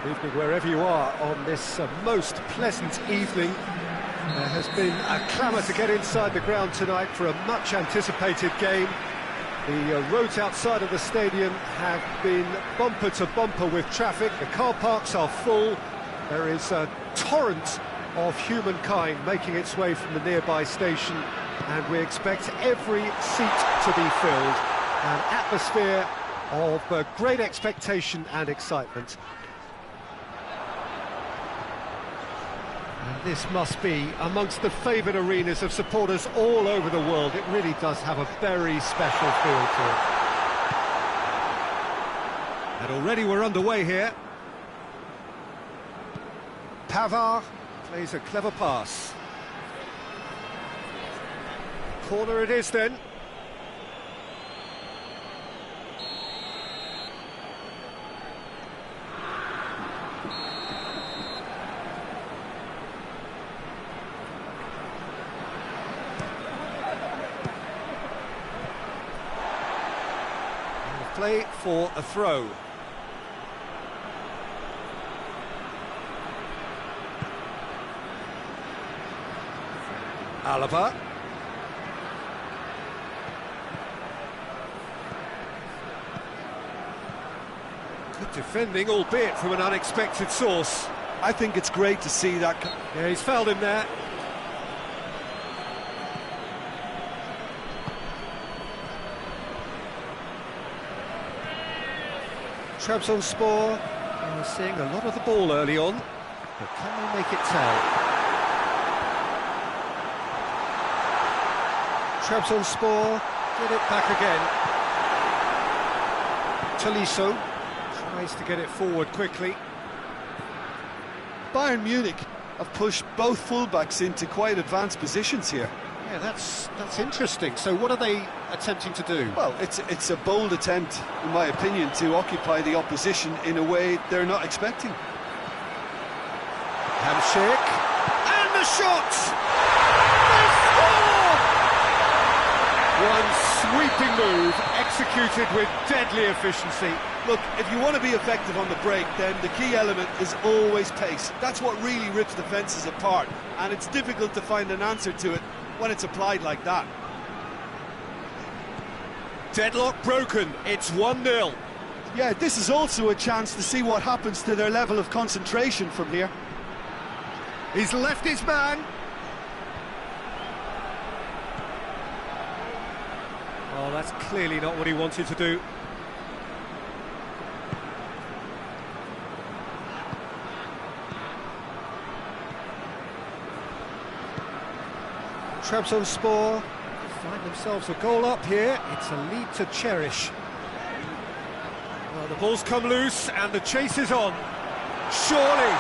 Good evening wherever you are on this most pleasant evening. There has been a clamour to get inside the ground tonight for a much anticipated game. The roads outside of the stadium have been bumper to bumper with traffic. The car parks are full. There is a torrent of humankind making its way from the nearby station, and we expect every seat to be filled. An atmosphere of great expectation and excitement. And this must be amongst the favoured arenas of supporters all over the world. It really does have a very special feel to it. And already we're underway here. Pavard plays a clever pass. Corner it is then. Play for a throw. Alaba. Good defending, albeit from an unexpected source. I think it's great to see that. Yeah, he's fouled him there. Trabzonspor seeing a lot of the ball early on, but can they make it tell? Trabzonspor get it back again. Tolisso tries to get it forward quickly. Bayern Munich have pushed both fullbacks into quite advanced positions here. Yeah, that's interesting. So what are they attempting to do? Well, it's a bold attempt, in my opinion, to occupy the opposition in a way they're not expecting. Hamsik, and the shot! They score! One sweeping move, executed with deadly efficiency. Look, if you want to be effective on the break, then the key element is always pace. That's what really rips defences apart, and it's difficult to find an answer to it when it's applied like that. Deadlock broken, it's 1-0. Yeah, this is also a chance to see what happens to their level of concentration from here. He's left his man. Oh, that's clearly not what he wanted to do. Trabzonspor find themselves a goal up here. It's a lead to cherish. Well, the ball's come loose and the chase is on. Surely.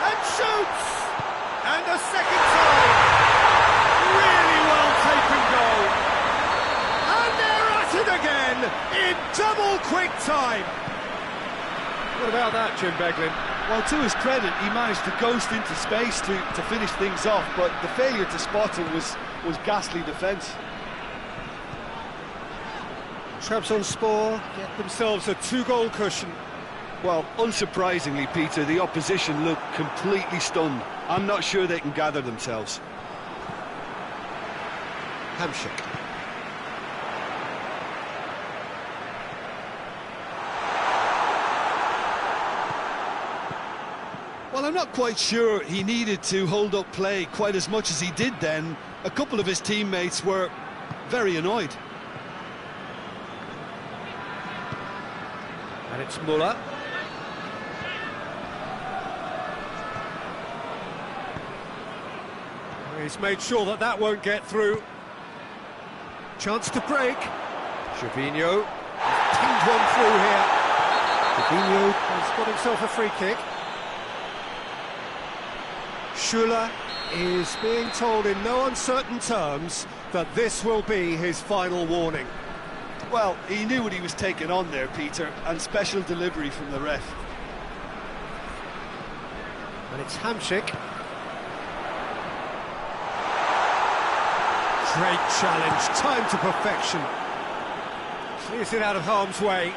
And shoots! And a second time. Really well taken goal. And they're at it again in double quick time. What about that, Jim Beglin? Well, to his credit, he managed to ghost into space to finish things off, but the failure to spot him was ghastly defence. Trabzonspor get themselves a 2-goal cushion. Well, unsurprisingly, Peter, the opposition look completely stunned. I'm not sure they can gather themselves. Hamsik. Well, I'm not quite sure he needed to hold up play quite as much as he did then. A couple of his teammates were very annoyed. And it's Muller. He's made sure that that won't get through. Chance to break. Gervinho pinged one through here. Gervinho has got himself a free kick. Schuller is being told in no uncertain terms that this will be his final warning. Well, he knew what he was taking on there, Peter, and special delivery from the ref. And it's Hamsik. Great challenge, time to perfection. Clears it out of harm's way.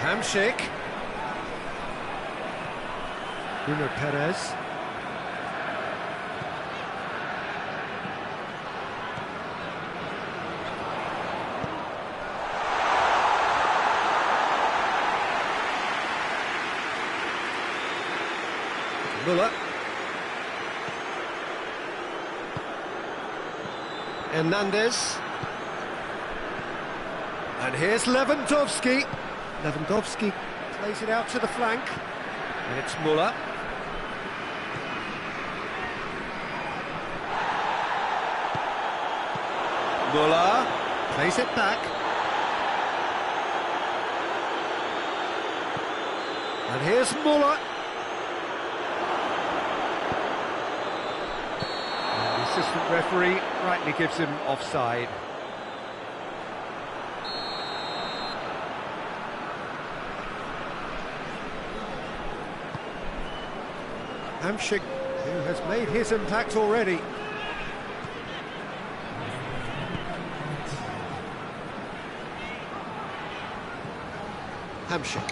Hamsik. Bruno Perez. Muller. Hernandez. And here's Lewandowski. Lewandowski plays it out to the flank. And it's Muller. Muller plays it back. And here's Muller. And the assistant referee rightly gives him offside. Hamsik, who has made his impact already. Hamsik.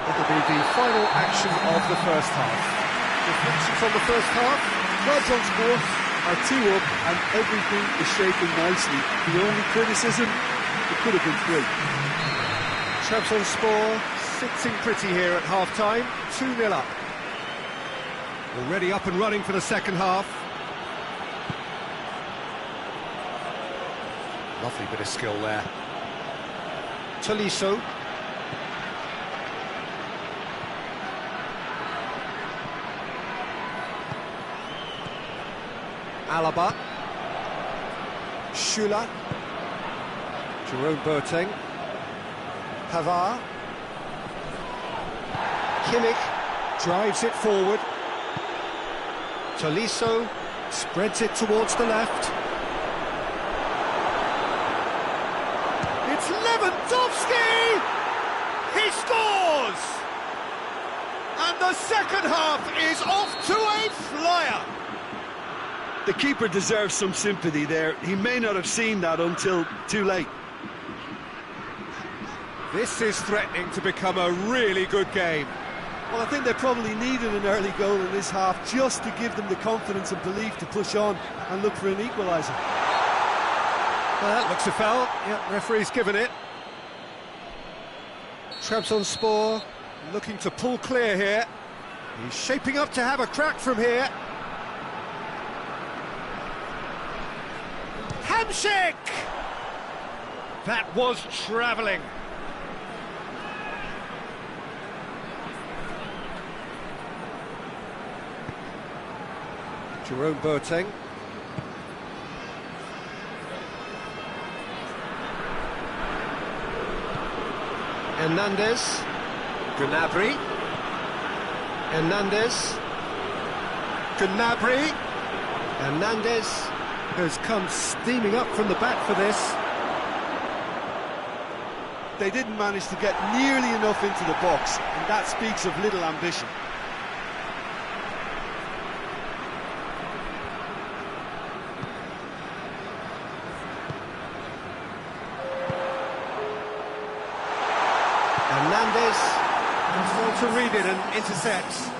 It'll be the final action of the first half. Reflections on the first half? Lads on sport are 2 up and everything is shaping nicely. The only criticism, it could have been 3. Trabzonspor sitting pretty here at half-time, 2-0 up. Already up and running for the second half. Lovely bit of skill there. Tolisso. Alaba. Schüller. Jerome Boateng. Pavard. Kimmich drives it forward. Tolisso spreads it towards the left. It's Lewandowski! He scores! And the second half is off to a flyer! The keeper deserves some sympathy there. He may not have seen that until too late. This is threatening to become a really good game. Well, I think they probably needed an early goal in this half just to give them the confidence and belief to push on and look for an equaliser. Well, that looks a foul. Yep, referee's given it. Trabzonspor looking to pull clear here. He's shaping up to have a crack from here. Hamsik! That was travelling. Jerome Boateng. Hernandez. Gnabry. Hernandez. Gnabry. Hernandez has come steaming up from the back for this. They didn't manage to get nearly enough into the box, and that speaks of little ambition. Hernandez has well to read it and intercepts.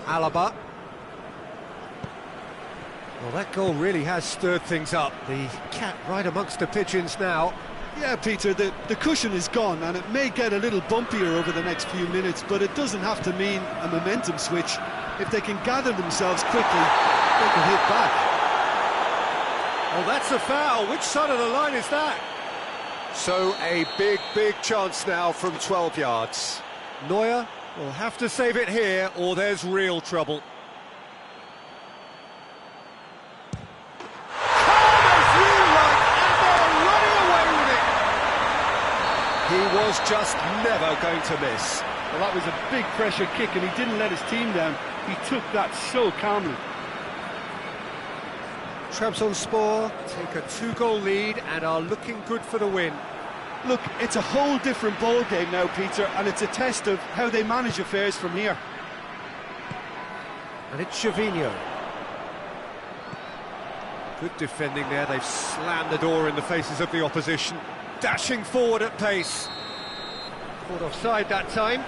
Alaba. Well, that goal really has stirred things up. The cat right amongst the pigeons now. Yeah, Peter, the cushion is gone, and it may get a little bumpier over the next few minutes, but it doesn't have to mean a momentum switch. If they can gather themselves quickly, they can hit back. Oh, that's a foul. Which side of the line is that? So a big chance now from 12 yards. Neuer will have to save it here, or there's real trouble. He was just never going to miss. Well, that was a big pressure kick, and he didn't let his team down. He took that so calmly. Trabzonspor take a 2-goal lead and are looking good for the win. Look, it's a whole different ball game now, Peter, and it's a test of how they manage affairs from here. And it's Gervinho. Good defending there, they've slammed the door in the faces of the opposition. Dashing forward at pace. Caught offside that time.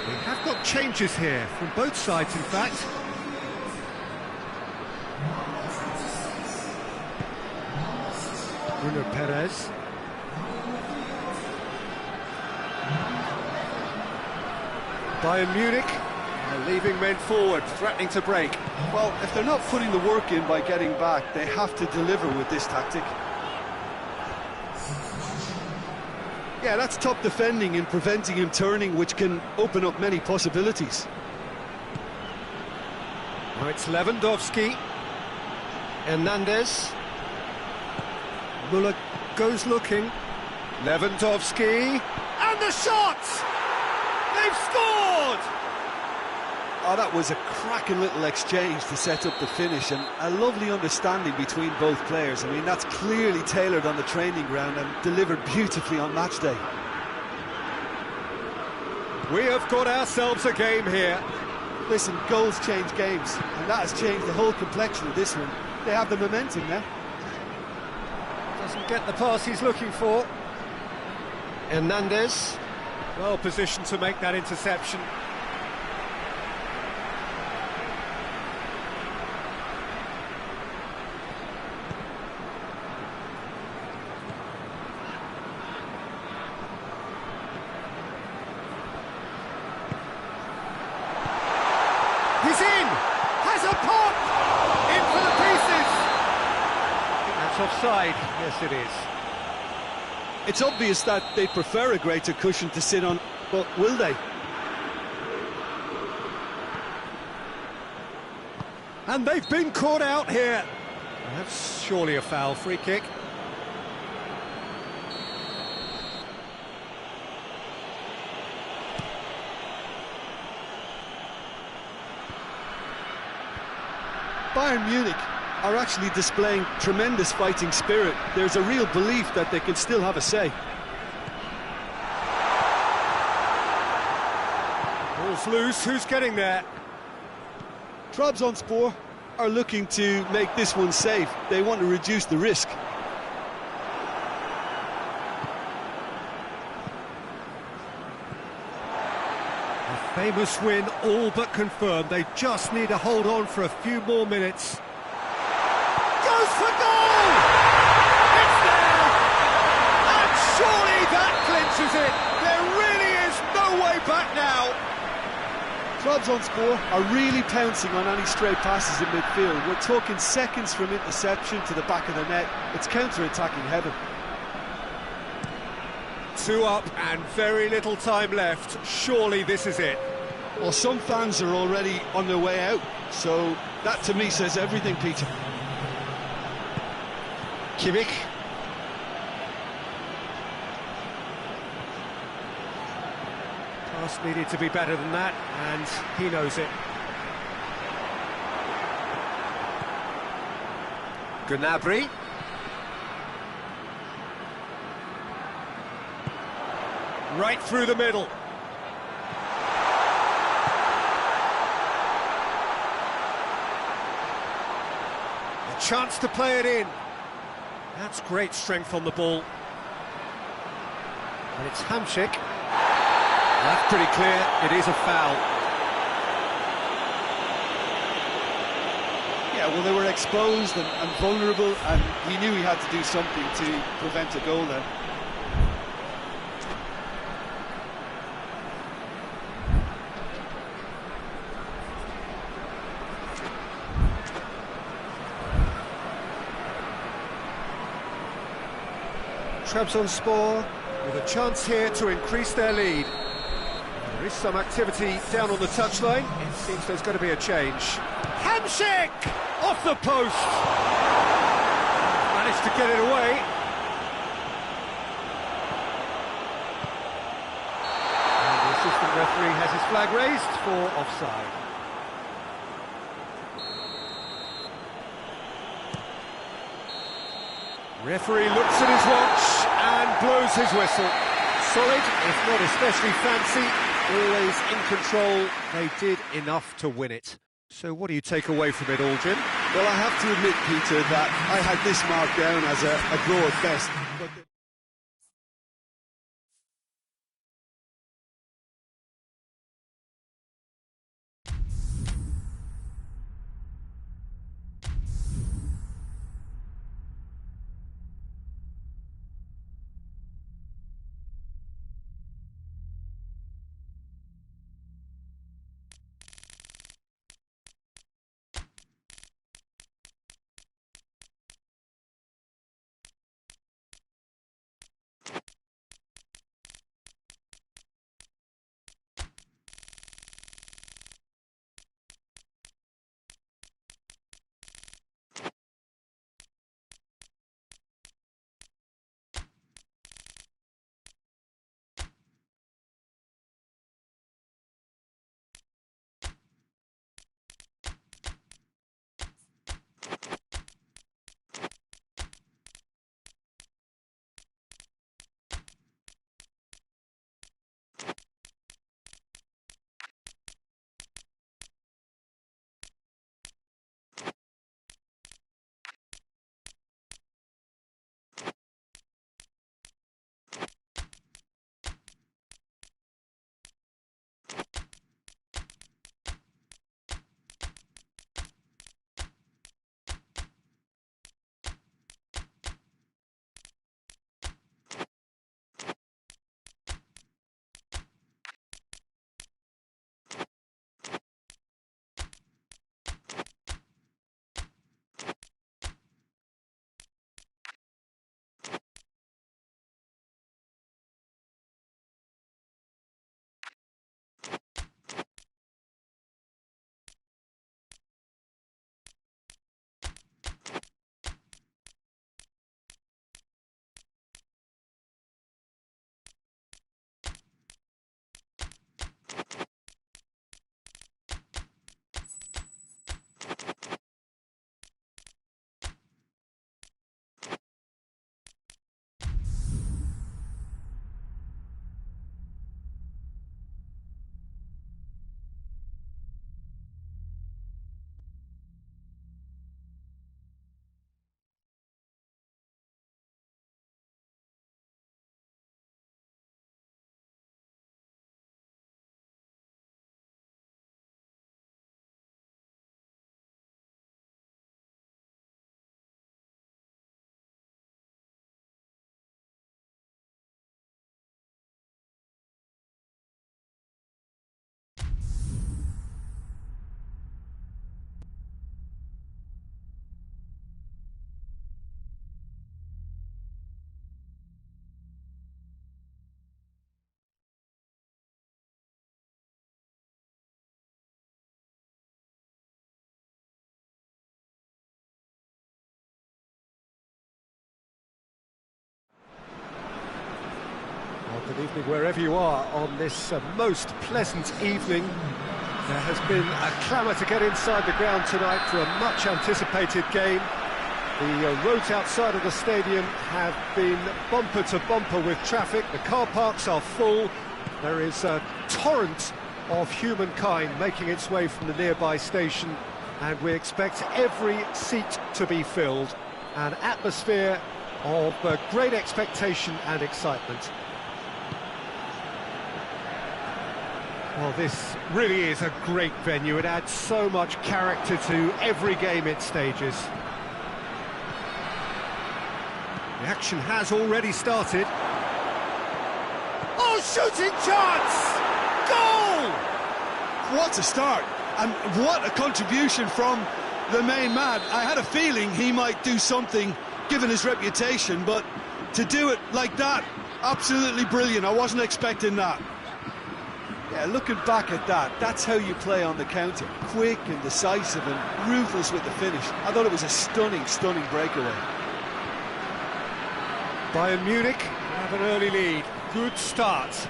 We have got changes here, from both sides in fact. Bruno Perez. Bayern Munich are leaving men forward, threatening to break. Well, if they're not putting the work in by getting back, they have to deliver with this tactic. Yeah, that's top defending and preventing him turning, which can open up many possibilities. Now it's Lewandowski. Hernandez. Muller goes looking. Lewandowski. And the shot! They've scored! Oh, that was a cracking little exchange to set up the finish, and a lovely understanding between both players. I mean, that's clearly tailored on the training ground and delivered beautifully on match day. We have got ourselves a game here. Listen, goals change games, and that has changed the whole complexion of this one. They have the momentum now. Doesn't get the pass he's looking for. Hernandez, well positioned to make that interception. He's in! Has a pop! In for the pieces! That's offside. Yes, it is. It's obvious that they prefer a greater cushion to sit on, but will they? And they've been caught out here. That's surely a foul. Free kick. Bayern Munich are actually displaying tremendous fighting spirit. There's a real belief that they can still have a say. Ball's loose. Who's getting there? Trabzonspor are looking to make this one safe. They want to reduce the risk. A famous win, all but confirmed. They just need to hold on for a few more minutes. Goes for goal! It's there! And surely that clinches it! There really is no way back now! Trabzonspor are really pouncing on any stray passes in midfield. We're talking seconds from interception to the back of the net. It's counter-attacking heaven. 2 up and very little time left. Surely this is it. Well, some fans are already on their way out, so that to me says everything, Peter. Kimmich. Pass needed to be better than that, and he knows it. Gnabry. Right through the middle. A chance to play it in. That's great strength on the ball. And it's Hamsik. That's pretty clear, it is a foul. Yeah, well, they were exposed and vulnerable, and he knew he had to do something to prevent a goal there. Trabzonspor with a chance here to increase their lead. There is some activity down on the touchline. It seems there's going to be a change. Hamsik! Off the post! Managed to get it away. And the assistant referee has his flag raised for offside. Referee looks at his watch and blows his whistle. Solid, if not especially fancy, always in control. They did enough to win it. So what do you take away from it all, Jim? Well, I have to admit, Peter, that I had this marked down as a draw at best. Good evening wherever you are on this most pleasant evening. There has been a clamour to get inside the ground tonight for a much anticipated game. The roads outside of the stadium have been bumper to bumper with traffic. The car parks are full. There is a torrent of humankind making its way from the nearby station, and we expect every seat to be filled. An atmosphere of great expectation and excitement. Well, this really is a great venue. It adds so much character to every game it stages. The action has already started. Oh, shooting chance! Goal! What a start, and what a contribution from the main man. I had a feeling he might do something, given his reputation, but to do it like that, absolutely brilliant. I wasn't expecting that. Yeah, looking back at that, that's how you play on the counter. Quick and decisive and ruthless with the finish. I thought it was a stunning, stunning breakaway. Bayern Munich have an early lead. Good start.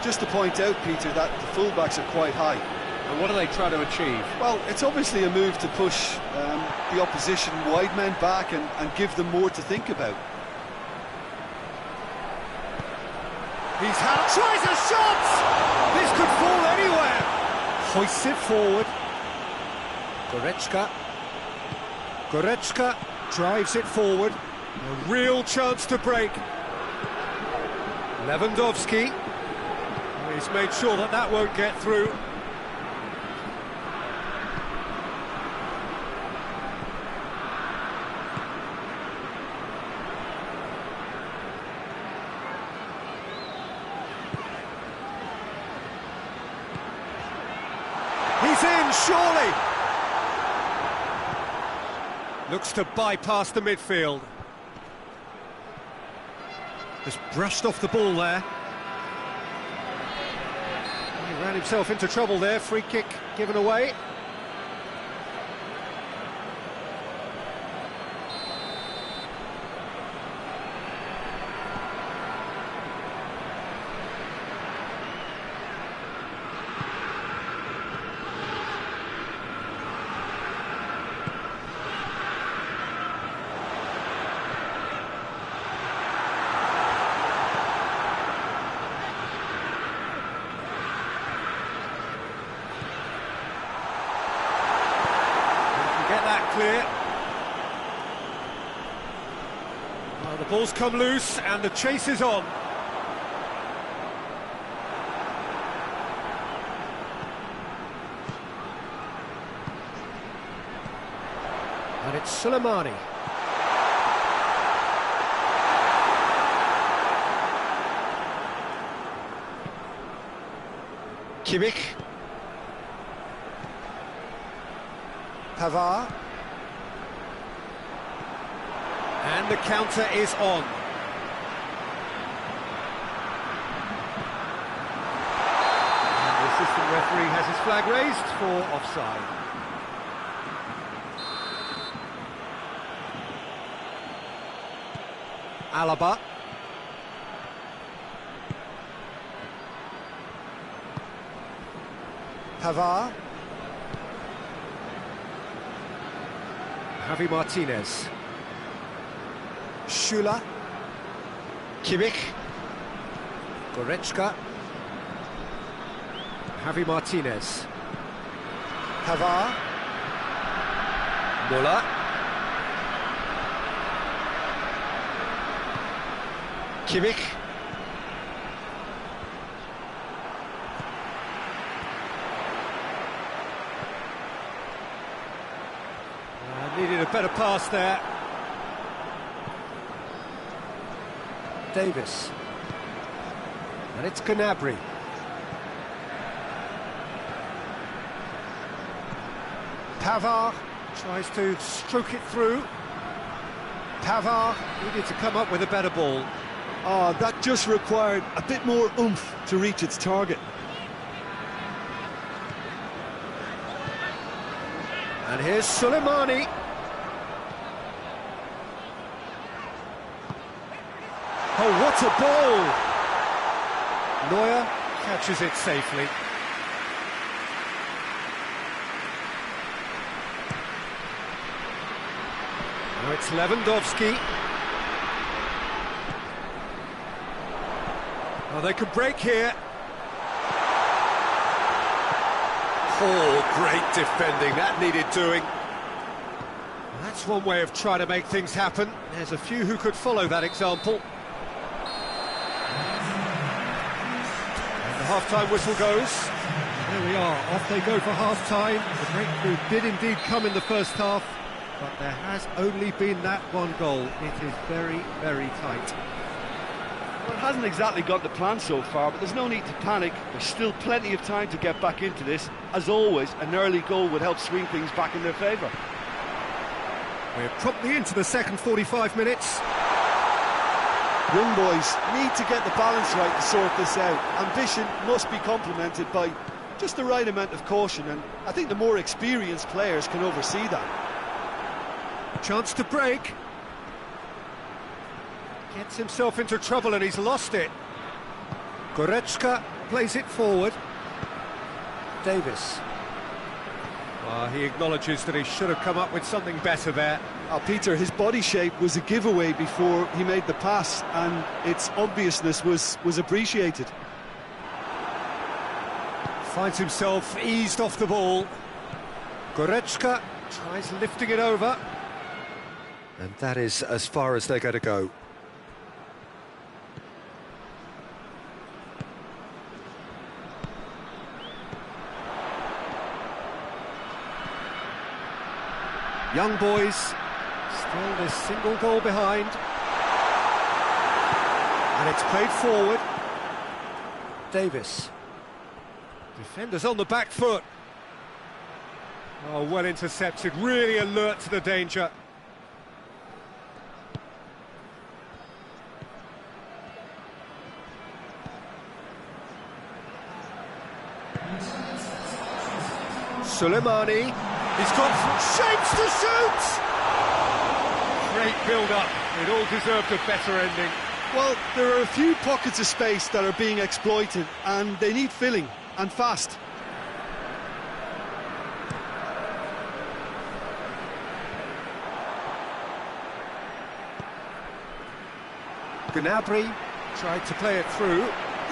Just to point out, Peter, that the fullbacks are quite high. And what are they trying to achieve? Well, it's obviously a move to push the opposition wide men back and give them more to think about. He's tries a shot! This could fall anywhere! Hoists it forward. Goretzka drives it forward. A real chance to break. Lewandowski. He's made sure that that won't get through. He's in, surely! Looks to bypass the midfield. Just brushed off the ball there. He ran himself into trouble there, free kick given away. Clear. Well, the ball's come loose and the chase is on. And it's Soleimani. Kimmich. Pavard. And the counter is on. And the assistant referee has his flag raised for offside. Alaba. Pavard. Javi Martinez. Schüller. Kimmich. Goretzka. Javi Martinez. Pavard. Müller. Kimmich. Needed a better pass there. Davis. And it's Gnabry. Pavard tries to stroke it through. Pavard needed to come up with a better ball. Oh, that just required a bit more oomph to reach its target. And here's Soleimani. Oh, what a ball! Neuer catches it safely. Now it's Lewandowski. Oh, they could break here. Oh, great defending, that needed doing. That's one way of trying to make things happen. There's a few who could follow that example. And the half-time whistle goes. There we are, off they go for half-time. The breakthrough did indeed come in the first half, but there has only been that one goal. It is very, very tight. Well, it hasn't exactly got the plan so far, but there's no need to panic. There's still plenty of time to get back into this. As always, an early goal would help swing things back in their favour. We're promptly into the second 45 minutes. Young boys need to get the balance right to sort this out. Ambition must be complemented by just the right amount of caution, and I think the more experienced players can oversee that. Chance to break. Gets himself into trouble and he's lost it. Goretzka plays it forward. Davis. He acknowledges that he should have come up with something better there. Peter, his body shape was a giveaway before he made the pass, and its obviousness was appreciated. Finds himself eased off the ball. Goretzka tries lifting it over. And that is as far as they're going to go. Young boys, still this single goal behind. And it's played forward. Davis. Defenders on the back foot. Oh, well intercepted, really alert to the danger. Soleimani. He's got shapes to shoot! Great build-up. It all deserved a better ending. Well, there are a few pockets of space that are being exploited, and they need filling, and fast. Gnabry tried to play it through.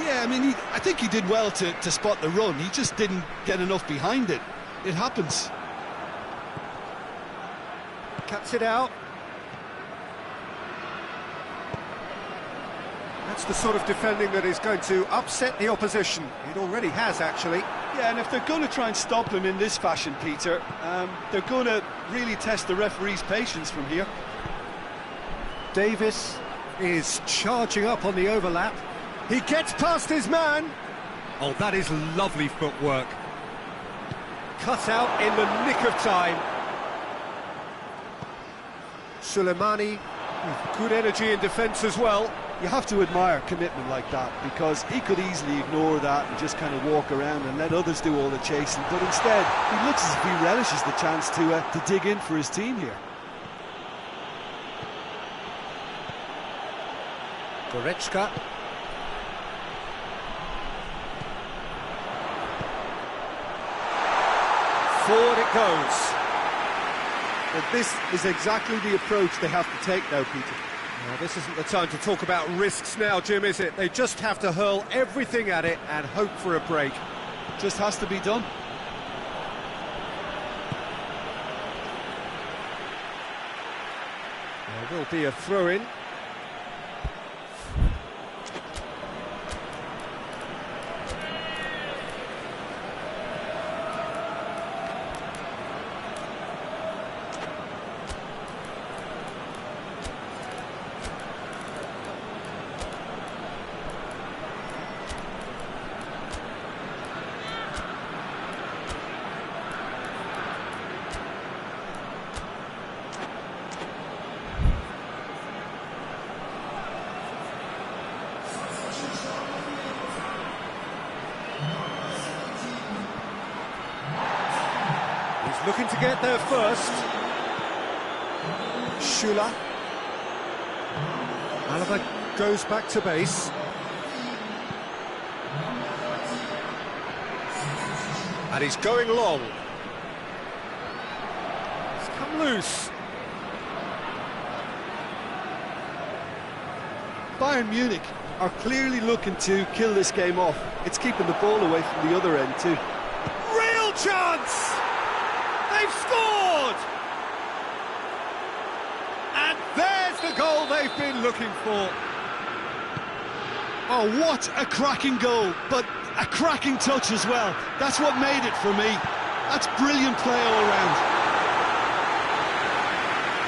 Yeah, I mean, I think he did well to spot the run. He just didn't get enough behind it. It happens. Cuts it out. That's the sort of defending that is going to upset the opposition. It already has, actually. Yeah, and if they're going to try and stop him in this fashion, Peter, they're going to really test the referee's patience from here. Davis is charging up on the overlap. He gets past his man. Oh, that is lovely footwork. Cut out in the nick of time. Soleimani with good energy in defence as well. You have to admire commitment like that, because he could easily ignore that and just kind of walk around and let others do all the chasing, but instead he looks as if he relishes the chance to dig in for his team here. Goretzka. Forward it goes. But this is exactly the approach they have to take now, Peter. Now, this isn't the time to talk about risks now, Jim, is it? They just have to hurl everything at it and hope for a break. Just has to be done. There will be a throw-in. Looking to get there first. Schüller. Alaba goes back to base. And he's going long. He's come loose. Bayern Munich are clearly looking to kill this game off. It's keeping the ball away from the other end too. Real real chance! They've scored! And there's the goal they've been looking for. Oh, what a cracking goal, but a cracking touch as well. That's what made it for me. That's brilliant play all round.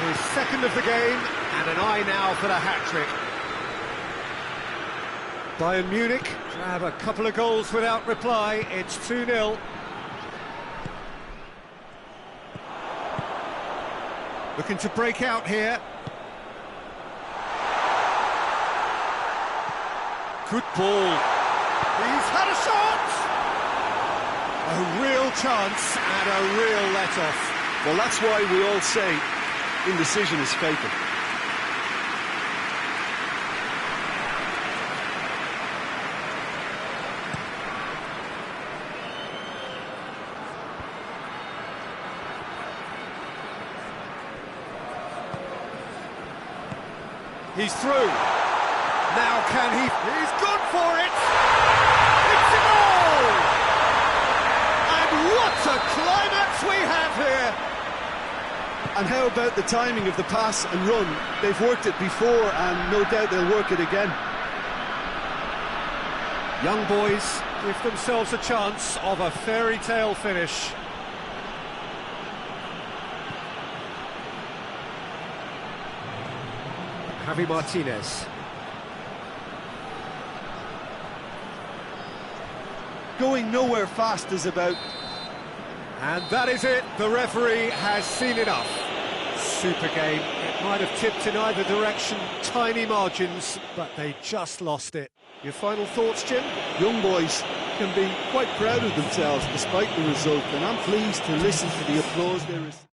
His second of the game, and an eye now for the hat-trick. Bayern Munich grab a couple of goals without reply. It's 2-0. Looking to break out here. Good ball. He's had a shot! A real chance and a real let-off. Well, that's why we all say indecision is fatal. He's through. Now can he? He's gone for it! It's a goal! And what a climax we have here! And how about the timing of the pass and run? They've worked it before and no doubt they'll work it again. Young boys give themselves a chance of a fairy tale finish. Javi Martinez. Going nowhere fast is about... And that is it. The referee has seen enough. Super game. It might have tipped in either direction, tiny margins, but they just lost it. Your final thoughts, Jim? Young boys can be quite proud of themselves despite the result, and I'm pleased to listen to the applause they received.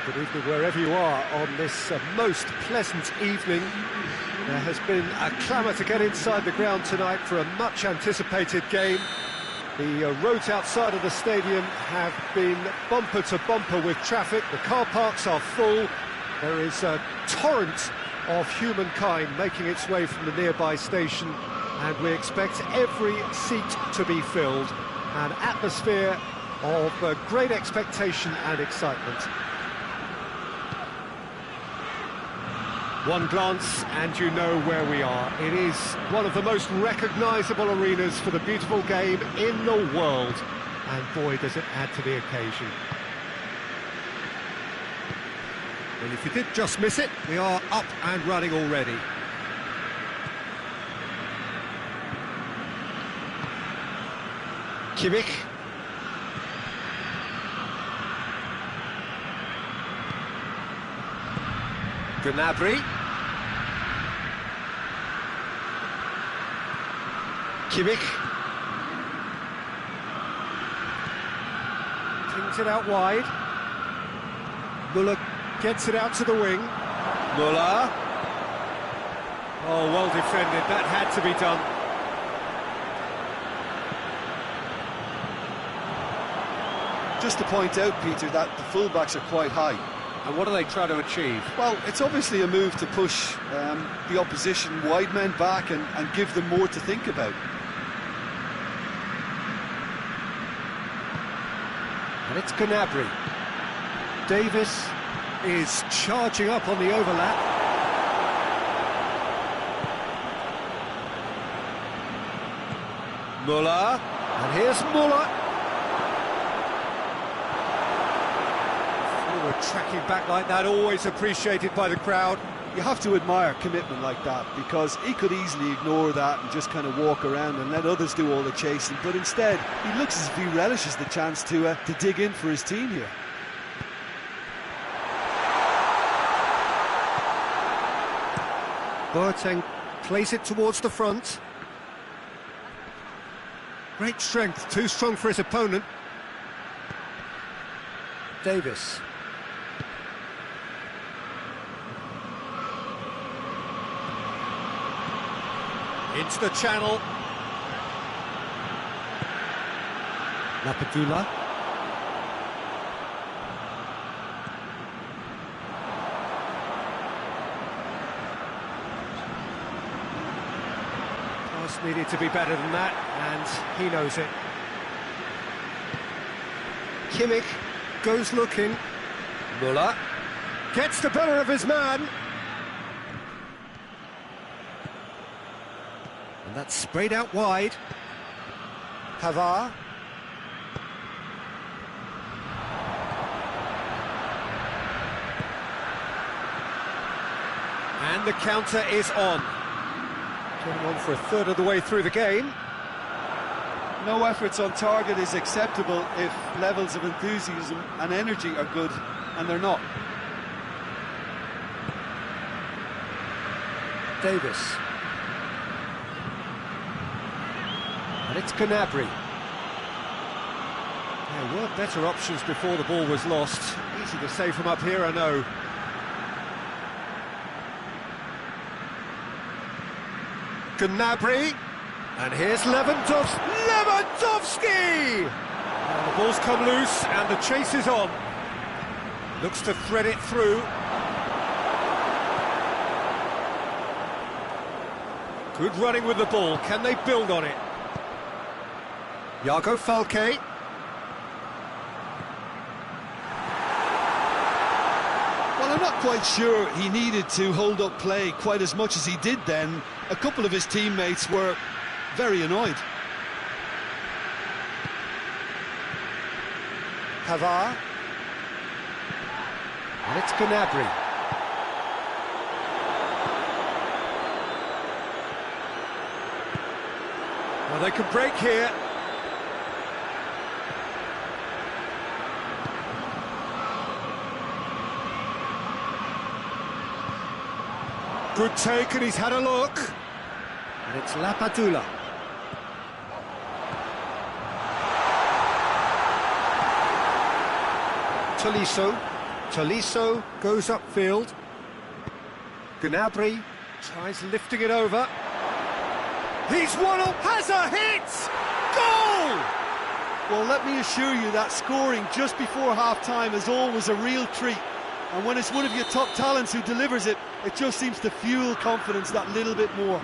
Good evening wherever you are on this most pleasant evening. There has been a clamour to get inside the ground tonight for a much anticipated game. The roads outside of the stadium have been bumper to bumper with traffic. The car parks are full. There is a torrent of humankind making its way from the nearby station, and we expect every seat to be filled. An atmosphere of great expectation and excitement. One glance and you know where we are. It is one of the most recognisable arenas for the beautiful game in the world, and boy does it add to the occasion. Well, if you did just miss it, we are up and running already. Kimmich. Gnabry. Kimmich. Flings it out wide. Müller gets it out to the wing. Müller. Oh, well defended. That had to be done. Just to point out, Peter, that the fullbacks are quite high. And what do they try to achieve? Well, it's obviously a move to push the opposition wide men back and give them more to think about. And it's Gnabry. Davis is charging up on the overlap. Müller. And here's Müller. Tracking back like that, always appreciated by the crowd. You have to admire commitment like that, because he could easily ignore that and just kind of walk around and let others do all the chasing, but instead he looks as if he relishes the chance to dig in for his team here. Boateng plays it towards the front. Great strength, too strong for his opponent. Davis. Into the channel. Lapadula. Pass needed to be better than that, and he knows it. Kimmich goes looking. Müller gets the better of his man. And that's sprayed out wide. Pavard. And the counter is on. 21 for a third of the way through the game. No efforts on target is acceptable if levels of enthusiasm and energy are good, and they're not. Davis. And it's Gnabry. There were better options before the ball was lost. Easy to say from up here, I know. Gnabry. And here's Lewandowski. And the ball's come loose and the chase is on. Looks to thread it through. Good running with the ball. Can they build on it? Iago Falque. Well, I'm not quite sure he needed to hold up play quite as much as he did then. A couple of his teammates were very annoyed. Pavard. And it's Gnabry. Well, they can break here. Good take, and he's had a look. And it's Lapadula. Tolisso Tolisso goes upfield. Gnabry tries lifting it over. He's one up, has a hit! Goal! Well, let me assure you that scoring just before half-time is always a real treat. And when it's one of your top talents who delivers it, it just seems to fuel confidence that little bit more.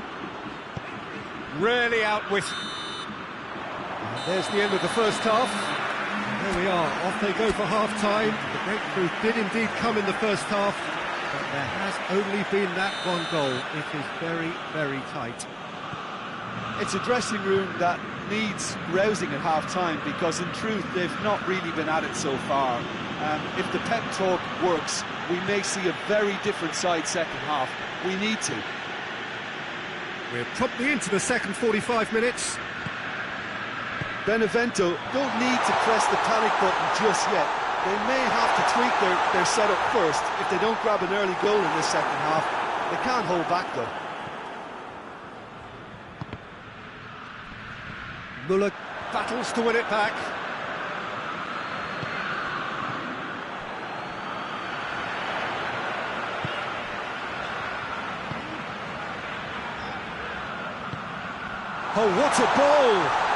Rarely outwitted. And there's the end of the first half. And there we are, off they go for half-time. The breakthrough did indeed come in the first half, but there has only been that one goal. It is very, very tight. It's a dressing room that needs rousing at half-time, because in truth they've not really been at it so far. If the pep talk works, we may see a very different side second half. We need to. We're promptly into the second 45 minutes. Benevento don't need to press the panic button just yet. They may have to tweak their setup first if they don't grab an early goal in this second half. They can't hold back though. Muller battles to win it back. Oh, what a ball!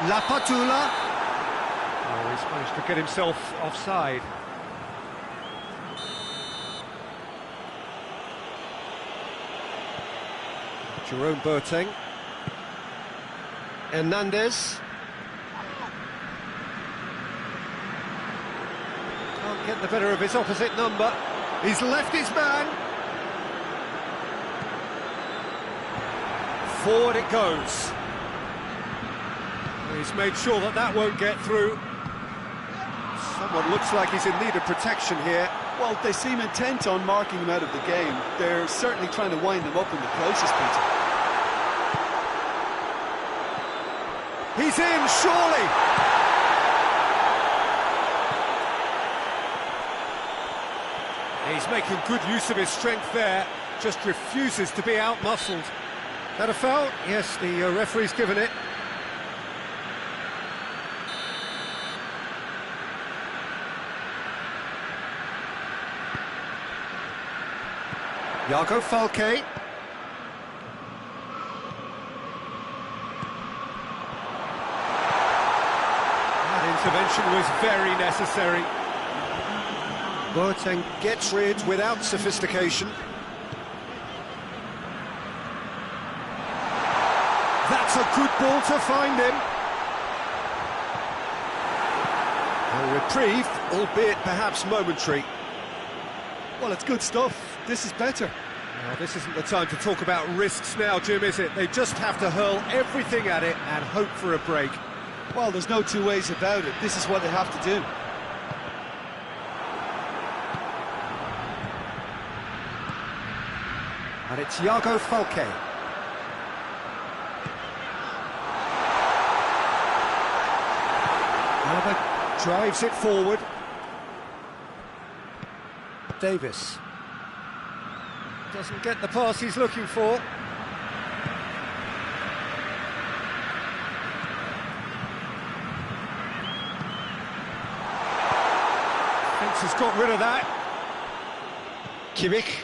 La Patula. Oh, he's managed to get himself offside. Jerome Boateng. Hernandez. Can't get the better of his opposite number. He's left his man. Forward it goes. He's made sure that that won't get through. Someone looks like he's in need of protection here. Well, they seem intent on marking him out of the game. They're certainly trying to wind him up in the process, Peter. He's in, surely! He's making good use of his strength there, just refuses to be out-muscled. That a foul? Yes, the referee's given it. Iago Falque. That intervention was very necessary. Boateng gets rid without sophistication. That's a good ball to find him. A reprieve, albeit perhaps momentary. Well, it's good stuff. This is better. Now, this isn't the time to talk about risks now, Jim, is it? They just have to hurl everything at it and hope for a break. Well, there's no two ways about it. This is what they have to do. And it's Iago Falque. Alaba drives it forward. Davis doesn't get the pass he's looking for. Fence has got rid of that. Kimmich.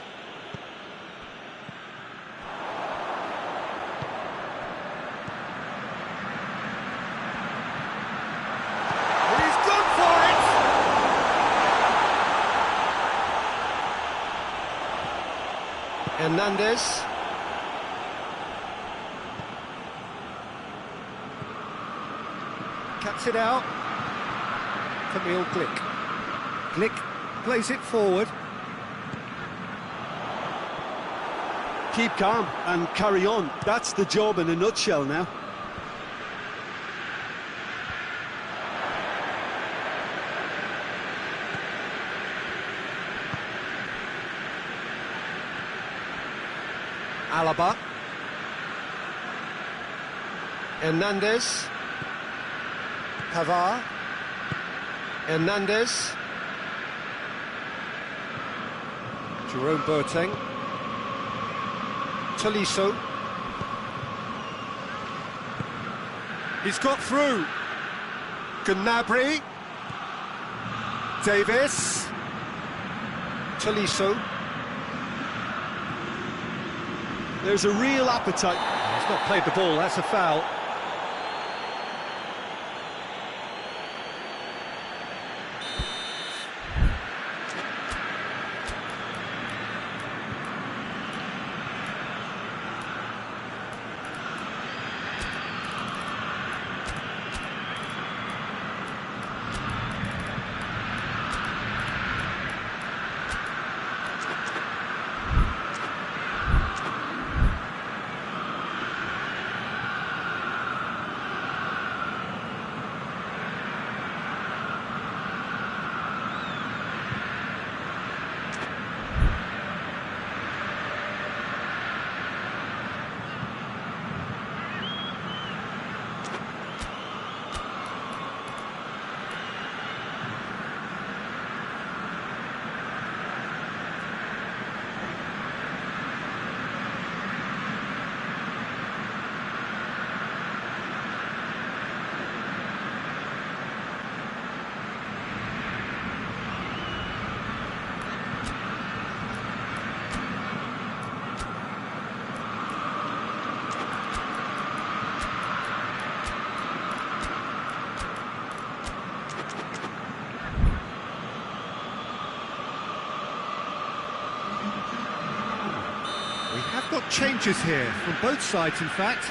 Hernandez. Cuts it out. Camille Glick. Glick plays it forward. Keep calm and carry on. That's the job in a nutshell now. Alaba. Hernandez. Pavard. Hernandez. Jerome Boateng. Tolisso. He's got through. Gnabry. Davis. Tolisso. There's a real appetite. He's not played the ball, that's a foul. We have got changes here, from both sides in fact.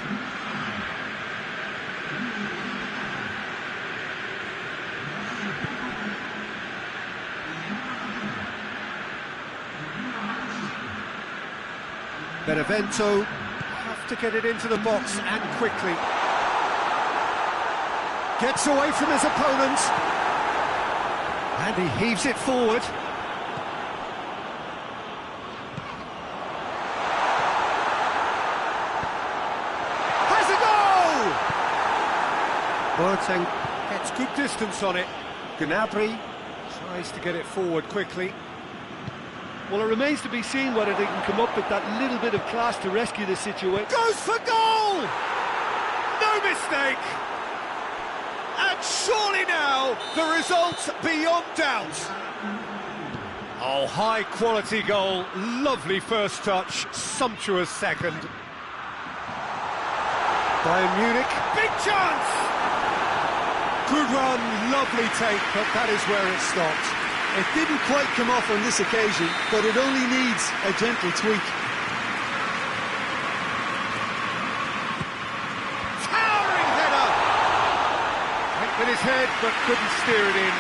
Benevento have to get it into the box and quickly. Gets away from his opponent. And he heaves it forward. Boateng gets good distance on it. Gnabry tries to get it forward quickly. Well, it remains to be seen whether they can come up with that little bit of class to rescue the situation. Goes for goal! No mistake! And surely now, the result's beyond doubt. Oh, high-quality goal, lovely first touch, sumptuous second. Bayern Munich, big chance! Good run, lovely take, but that is where it stopped. It didn't quite come off on this occasion, but it only needs a gentle tweak. Towering header! Went with his head, but couldn't steer it in.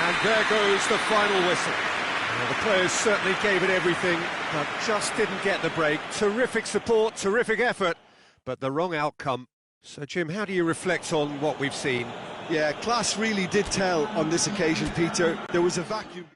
And there goes the final whistle. Well, the players certainly gave it everything, but just didn't get the break. Terrific support, terrific effort, but the wrong outcome. So, Jim, how do you reflect on what we've seen? Yeah, class really did tell on this occasion, Peter. There was a vacuum.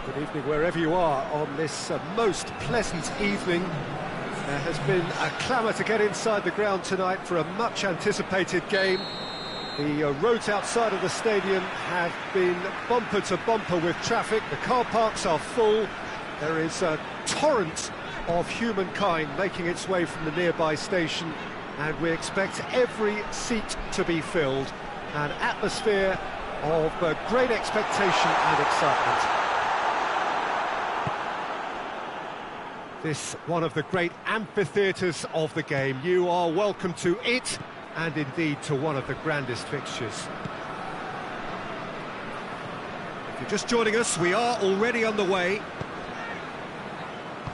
Good evening wherever you are on this most pleasant evening. There has been a clamour to get inside the ground tonight for a much anticipated game. The roads outside of the stadium have been bumper to bumper with traffic. The car parks are full. There is a torrent of humankind making its way from the nearby station, and we expect every seat to be filled. An atmosphere of great expectation and excitement. This one of the great amphitheatres of the game. You are welcome to it, and indeed to one of the grandest fixtures. If you're just joining us, we are already on the way.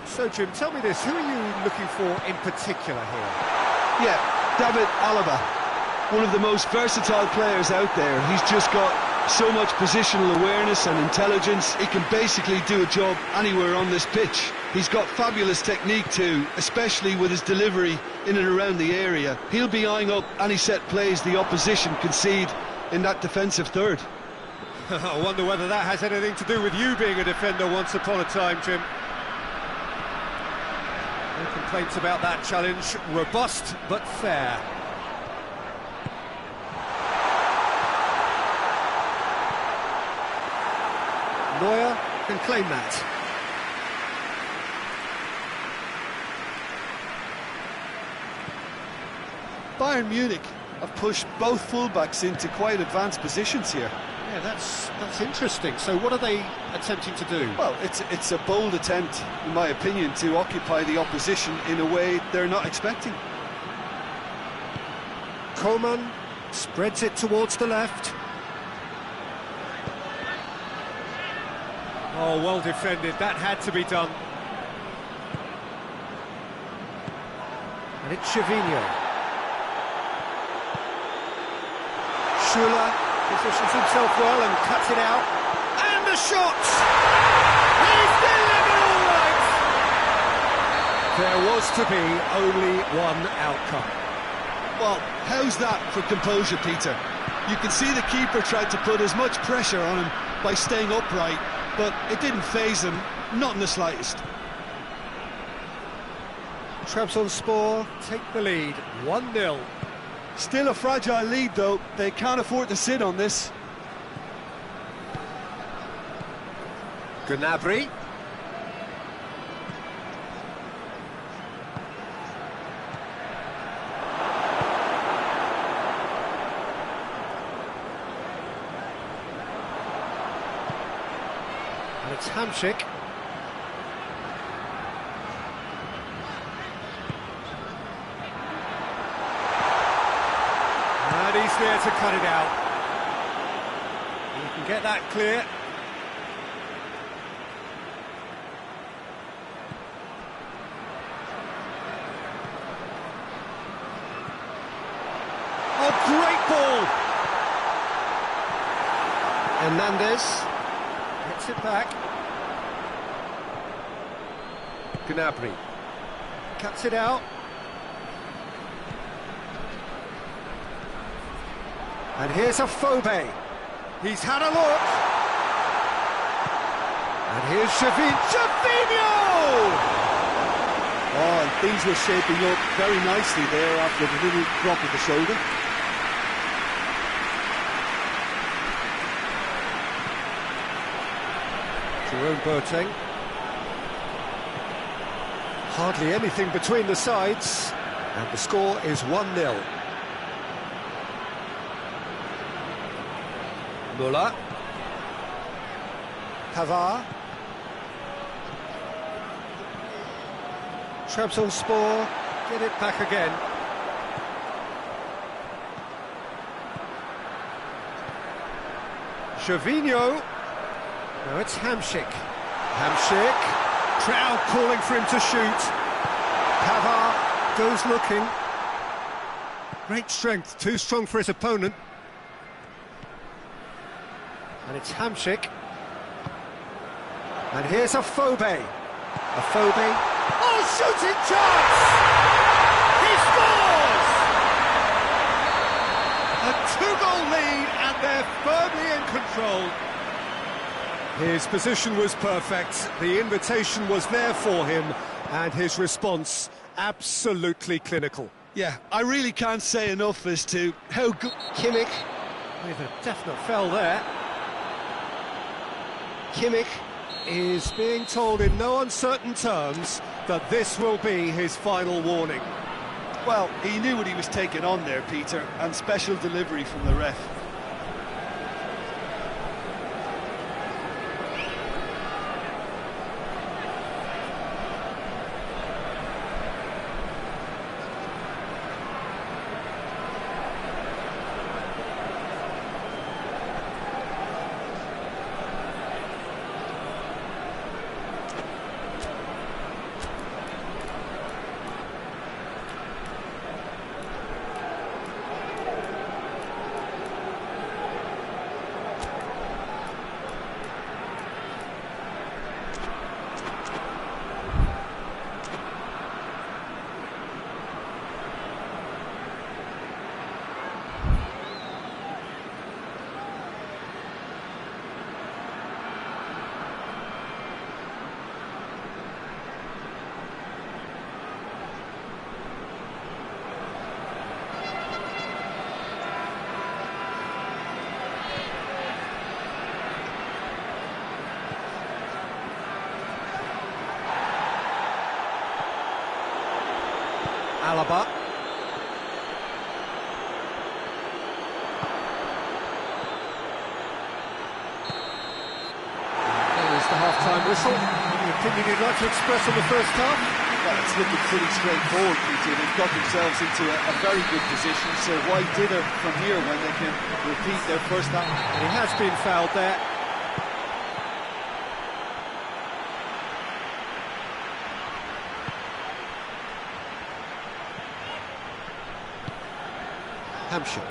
So, Jim, tell me this, who are you looking for in particular here? Yeah, David Alaba, one of the most versatile players out there. He's just got so much positional awareness and intelligence. He can basically do a job anywhere on this pitch. He's got fabulous technique too, especially with his delivery in and around the area. He'll be eyeing up any set plays the opposition concede in that defensive third. I wonder whether that has anything to do with you being a defender once upon a time, Jim. No complaints about that challenge. Robust but fair. Neuer can claim that. Bayern Munich have pushed both fullbacks into quite advanced positions here. Yeah, that's interesting. So what are they attempting to do? Well, it's a bold attempt, in my opinion, to occupy the opposition in a way they're not expecting. Coman spreads it towards the left. Oh, well defended. That had to be done. And it's Gervinho. Schuller positions himself well and cuts it out. And the shot! He's delivered all right! There was to be only one outcome. Well, how's that for composure, Peter? You can see the keeper tried to put as much pressure on him by staying upright, but it didn't faze him, not in the slightest. Trabzonspor take the lead, 1-0. Still a fragile lead, though. They can't afford to sit on this. Gnabry. And it's Hamsik. And he's there to cut it out. You can get that clear. Oh, great ball! Hernandez gets it back. Gnabry cuts it out. And here's a Phobe. He's had a look. And here's Gervinho! Oh, and things were shaping up very nicely there after the little drop of the shoulder. Jerome Boateng. Hardly anything between the sides. And the score is 1-0. Müller. Pavard. Trabzonspor get it back again. Gervinho. Now it's Hamsik. Hamsik. Crowd calling for him to shoot. Pavard goes looking. Great strength, too strong for his opponent. And it's Hamsik. And here's a Phobe. A Phobe. Oh, shooting chance! He scores! A 2-goal lead, and they're firmly in control. His position was perfect, the invitation was there for him, and his response absolutely clinical. Yeah, I really can't say enough as to how good... Kimmich with a definite foul there. Kimmich is being told in no uncertain terms that this will be his final warning. Well, he knew what he was taking on there, Peter, and special delivery from the ref. Alaba. There's the half-time whistle. Any opinion you'd like to express on the first half? Well, it's looking pretty straightforward, Peter. They've got themselves into a very good position, so why dither from here when they can repeat their first half? And he has been fouled there. Hamsik.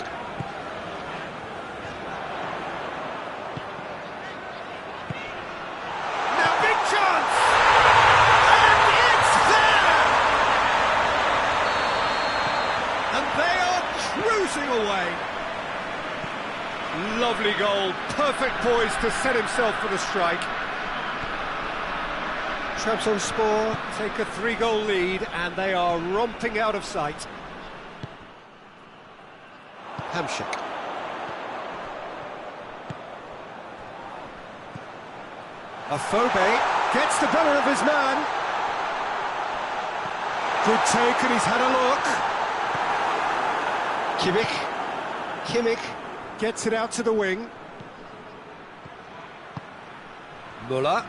Now big chance! And it's there! And they are cruising away. Lovely goal, perfect poise to set himself for the strike. Trabzonspor take a 3-goal lead and they are romping out of sight. Hamsik. Afobe gets the better of his man. Good take and he's had a look. Kimmich gets it out to the wing. Müller.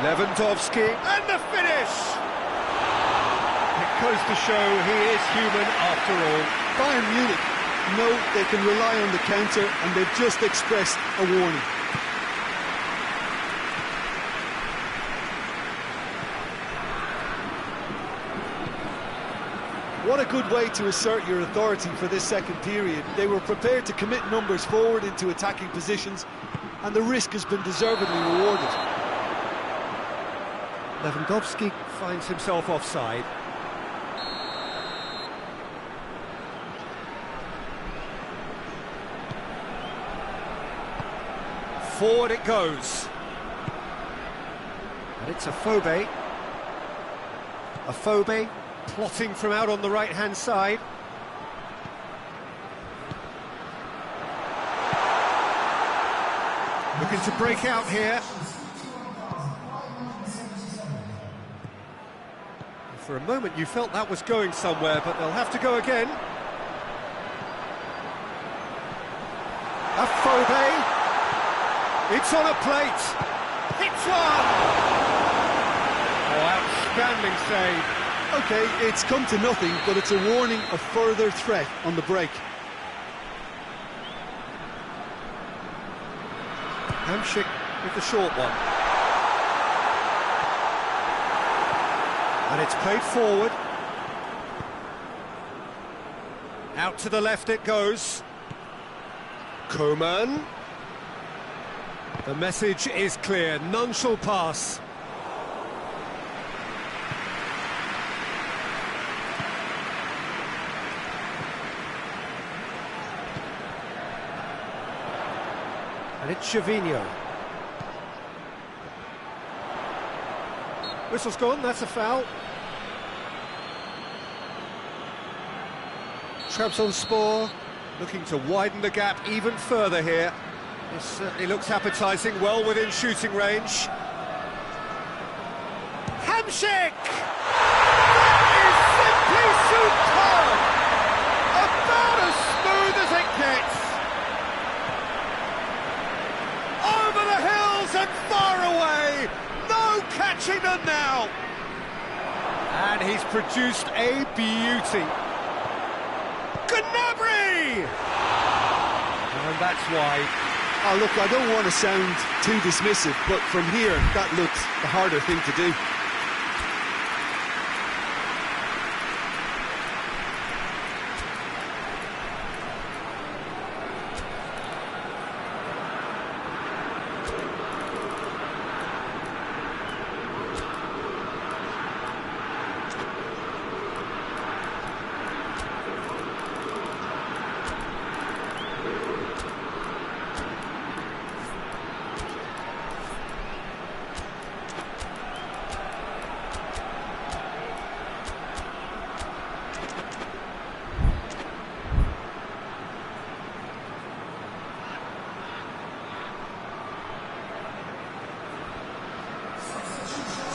Lewandowski and the finish! It goes to show he is human after all. Bayern Munich know they can rely on the counter, and they've just expressed a warning. What a good way to assert your authority for this second period. They were prepared to commit numbers forward into attacking positions, and the risk has been deservedly rewarded. Lewandowski finds himself offside. Forward it goes. And it's Afobe. Afobe plotting from out on the right-hand side. Looking to break out here. For a moment you felt that was going somewhere, but they'll have to go again. Afobe. It's on a plate. Hits one. Oh, outstanding save. OK, it's come to nothing, but it's a warning of further threat on the break. Hamsik with the short one. And it's played forward. Out to the left it goes. Koeman. The message is clear, none shall pass. And it's Gervinho. Whistle's gone, that's a foul. Trabzonspor looking to widen the gap even further here. This certainly looks appetising, well within shooting range. Hamsik! That is simply superb! About as smooth as it gets. Over the hills and far away. No catching them now. And he's produced a beauty. Gnabry! And that's why. Oh, look, I don't want to sound too dismissive, but from here, that looks the harder thing to do.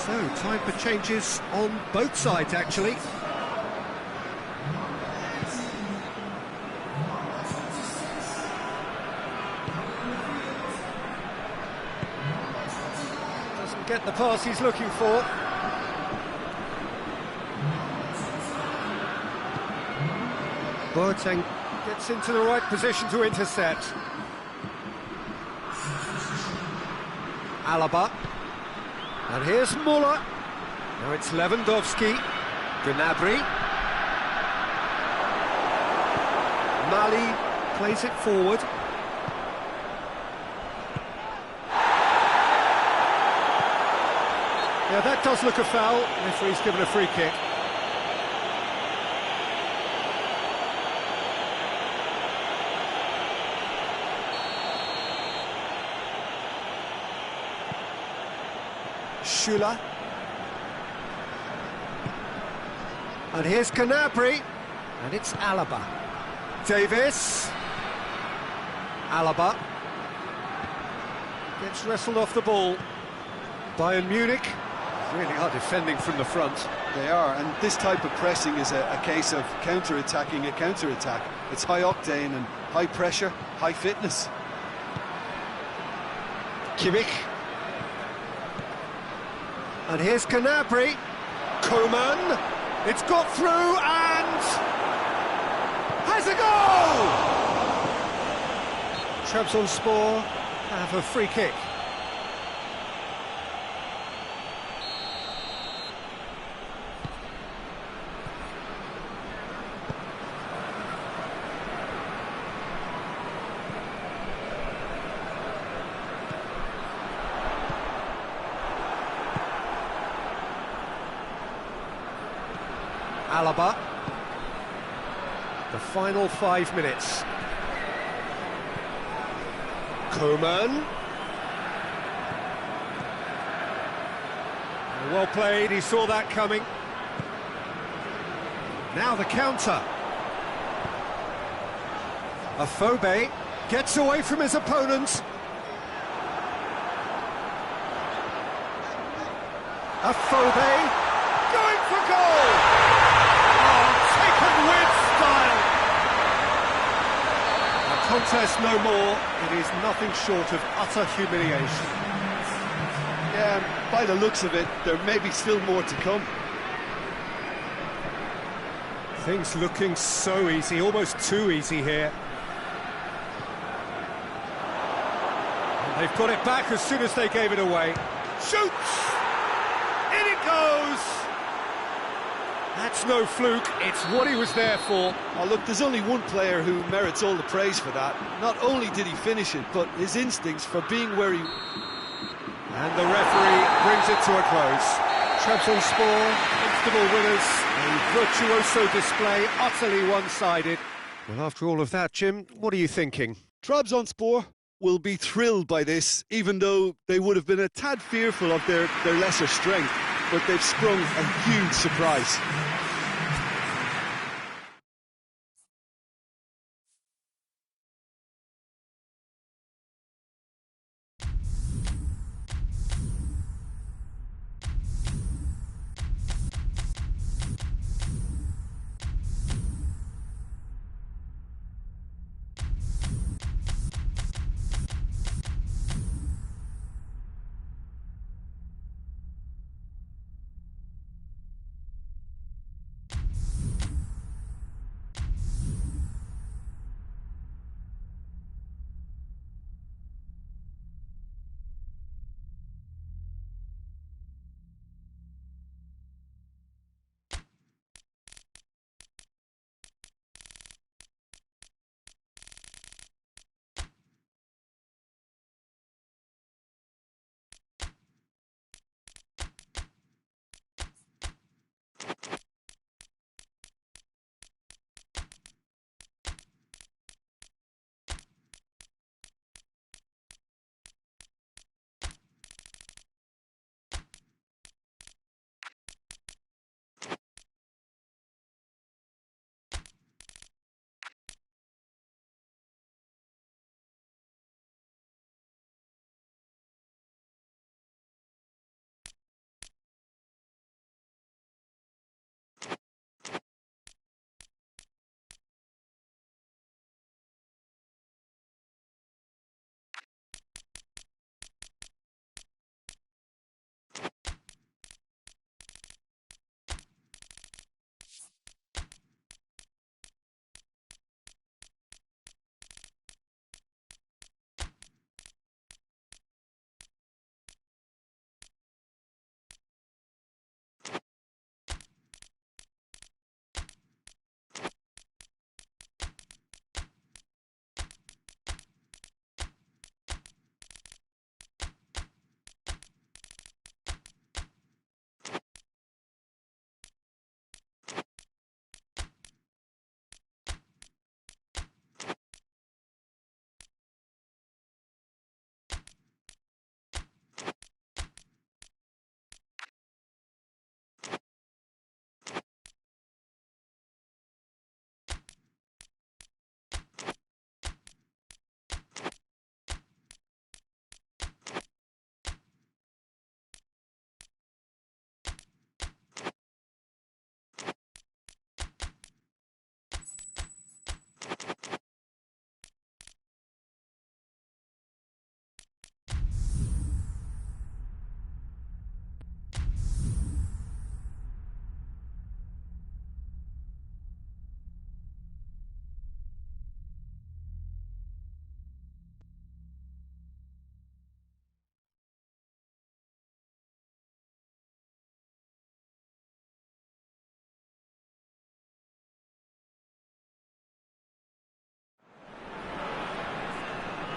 So, time for changes on both sides, actually. Doesn't get the pass he's looking for. Boateng gets into the right position to intercept. Alaba. And here's Muller. Now it's Lewandowski. Gnabry. Mali plays it forward. Yeah, that does look a foul. Referee's given a free kick. Schüller. And here's Gnabry. And it's Alaba. Davis. Alaba. Gets wrestled off the ball. Bayern Munich really are defending from the front. They are, and this type of pressing is a case of counter-attacking a counter-attack. It's high octane and high pressure, high fitness. Kimmich. And here's Gnabry. Koeman. It's got through and has a goal! Trabzonspor have a free kick. Alaba. The final 5 minutes. Koeman. Well played, he saw that coming. Now the counter. Afobe gets away from his opponent. Afobe going for goal! With style. A contest no more. It is nothing short of utter humiliation. Yeah, by the looks of it, there may be still more to come. Things looking so easy, almost too easy here. And they've got it back as soon as they gave it away. Shoots! In it goes! That's no fluke, it's what he was there for. Oh, look, there's only one player who merits all the praise for that. Not only did he finish it, but his instincts for being where he... And the referee brings it to a close. Trabzonspor, comfortable winners, a virtuoso display, utterly one-sided. Well, after all of that, Jim, what are you thinking? Trabzonspor, will be thrilled by this, even though they would have been a tad fearful of their lesser strength, but they've sprung a huge surprise.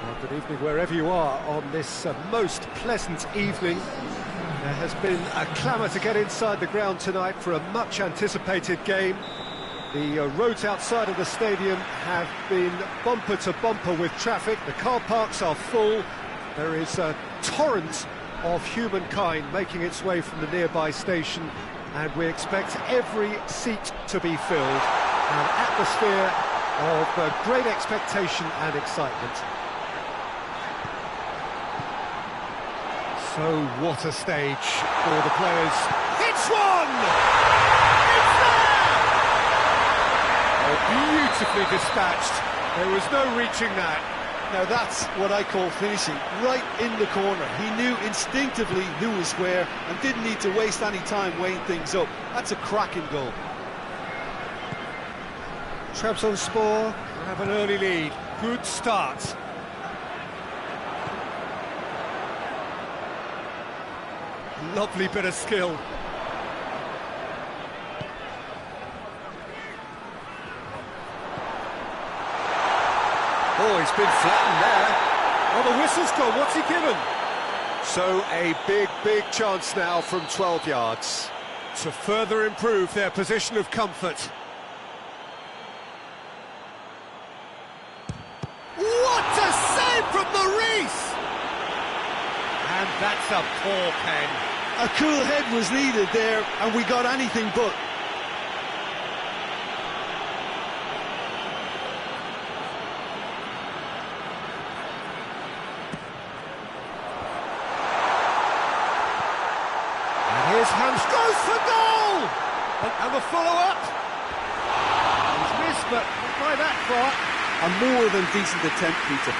Well, good evening wherever you are on this most pleasant evening. There has been a clamour to get inside the ground tonight for a much anticipated game. The roads outside of the stadium have been bumper to bumper with traffic. The car parks are full. There is a torrent of humankind making its way from the nearby station, and we expect every seat to be filled. An atmosphere of great expectation and excitement. So what a stage for the players. It's one! It's there! Oh, beautifully dispatched. There was no reaching that. Now that's what I call finishing, right in the corner. He knew instinctively who was where and didn't need to waste any time weighing things up. That's a cracking goal. Trabzonspor have an early lead. Good start. Lovely bit of skill. Oh, he's been flattened there. Oh, the whistle's gone. What's he given? So a big chance now from 12 yards to further improve their position of comfort. What a save from the That's a poor pen. A cool head was needed there, and we got anything but. And here's Hans, goes for goal! And the follow-up. He's missed, but not by that far. A more than decent attempt, Peter.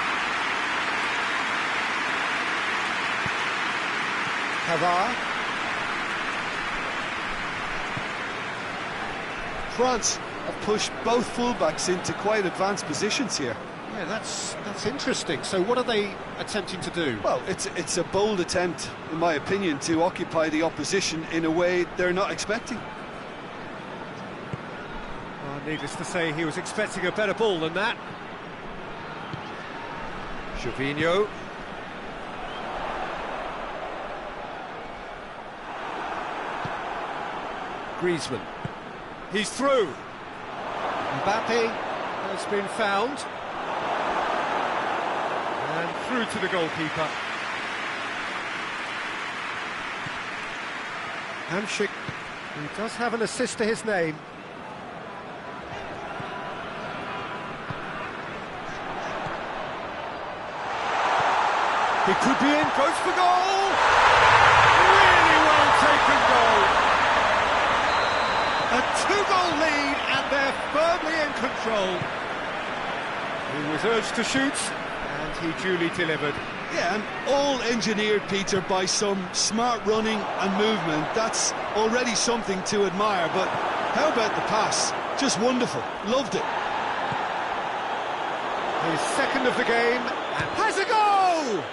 Pavard. France have pushed both fullbacks into quite advanced positions here. Yeah, that's interesting. So what are they attempting to do? Well, it's a bold attempt, in my opinion, to occupy the opposition in a way they're not expecting. Well, needless to say, he was expecting a better ball than that. Jorginho. Griezmann. He's through. Mbappe has been found. And through to the goalkeeper. Hamsik, he does have an assist to his name. He could be in, goes for goal! Really well taken goal! A two-goal lead, and they're firmly in control. He was urged to shoot, and he duly delivered. Yeah, and all engineered, Peter, by some smart running and movement. That's already something to admire, but how about the pass? Just wonderful. Loved it. His second of the game, and has a goal!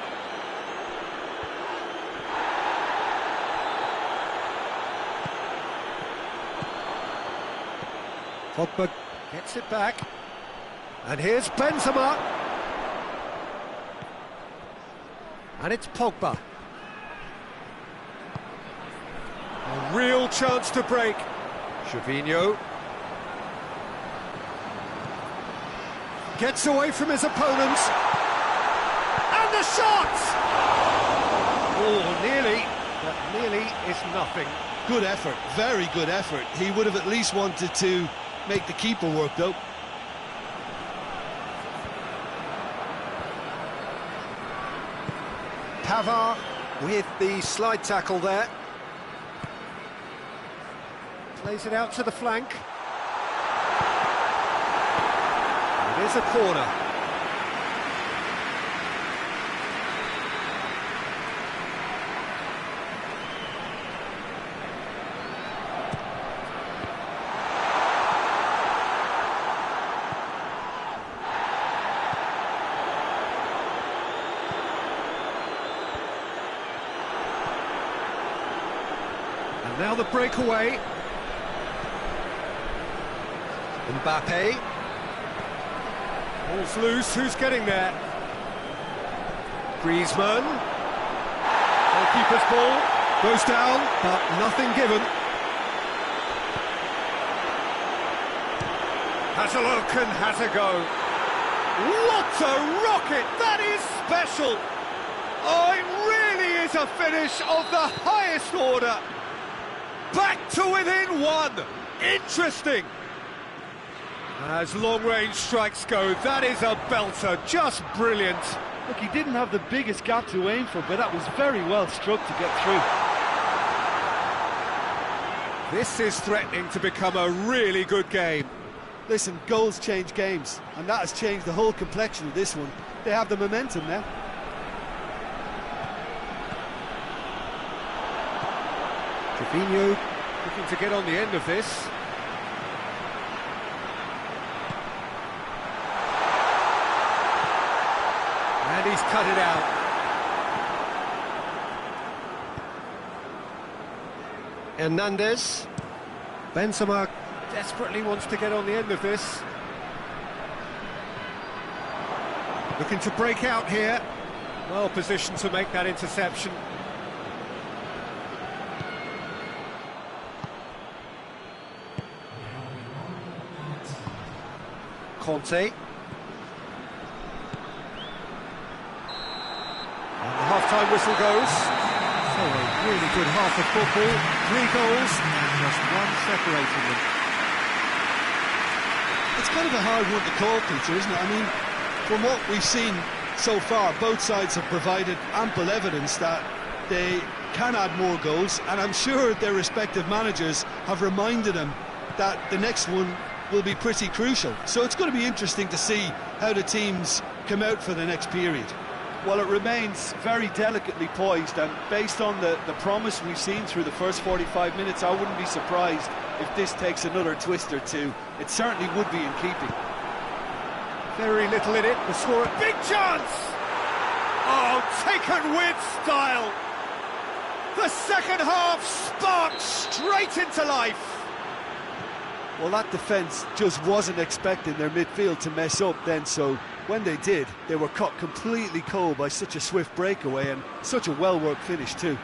Pogba gets it back, and here's Benzema, and it's Pogba. A real chance to break. Jorginho gets away from his opponents, and the shot! Oh, nearly, but nearly is nothing. Good effort, very good effort. He would have at least wanted to make the keeper work, though. Pavard with the slide tackle there. Plays it out to the flank. It is a corner. And now the breakaway. Mbappe. Ball's loose, who's getting there? Griezmann. Goalkeeper's ball. Goes down, but nothing given. Has a look and has a go. What a rocket! That is special! Oh, it really is a finish of the highest order. Back to within one. Interesting. As long-range strikes go, that is a belter, just brilliant. Look, he didn't have the biggest gap to aim for, but that was very well struck to get through. This is threatening to become a really good game. Listen, goals change games, and that has changed the whole complexion of this one. They have the momentum now. Jorginho looking to get on the end of this. And he's cut it out. Hernandez. Benzema desperately wants to get on the end of this. Looking to break out here. Well positioned to make that interception. Conte. And the half-time whistle goes. So a really good half of football, 3 goals, and just one separating them. It's kind of a hard one to call, Peter, isn't it? I mean, from what we've seen so far, both sides have provided ample evidence that they can add more goals, and I'm sure their respective managers have reminded them that the next one will be pretty crucial. So it's going to be interesting to see how the teams come out for the next period. Well, it remains very delicately poised, and based on the promise we've seen through the first 45 minutes, I wouldn't be surprised if this takes another twist or two. It certainly would be in keeping. Very little in it, the score, big chance! Oh, taken with style! The second half sparked straight into life! Well, that defence just wasn't expecting their midfield to mess up then, so when they did, they were caught completely cold by such a swift breakaway and such a well-worked finish too.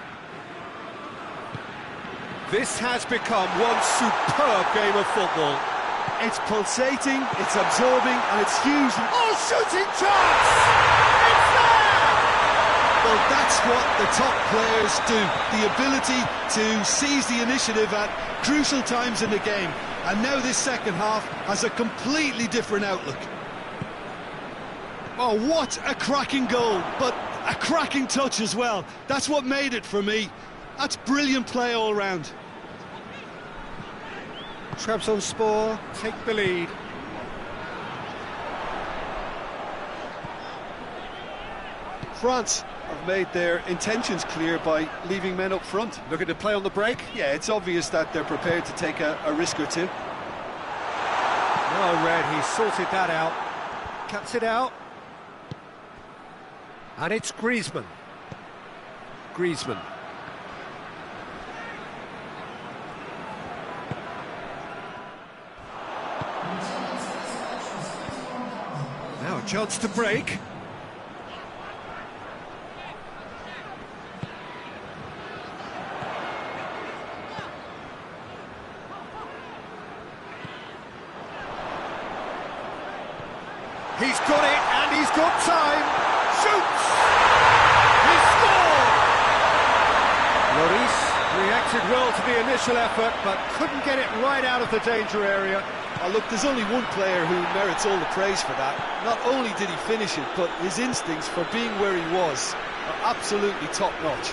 This has become one superb game of football. It's pulsating, it's absorbing, and it's huge. Oh, shooting chance! It's there! Well, that's what the top players do. The ability to seize the initiative at crucial times in the game. And now this second half has a completely different outlook. Oh, what a cracking goal, but a cracking touch as well. That's what made it for me. That's brilliant play all round. Trabzonspor take the lead. France have made their intentions clear by leaving men up front. Looking to play on the break. Yeah, it's obvious that they're prepared to take a risk or two. Well read, he sorted that out. Cuts it out. And it's Griezmann. Griezmann. Now a chance to break. He's got it, and he's got time. Shoots! He scored! Lloris reacted well to the initial effort, but couldn't get it right out of the danger area. Oh, look, there's only one player who merits all the praise for that. Not only did he finish it, but his instincts for being where he was are absolutely top-notch.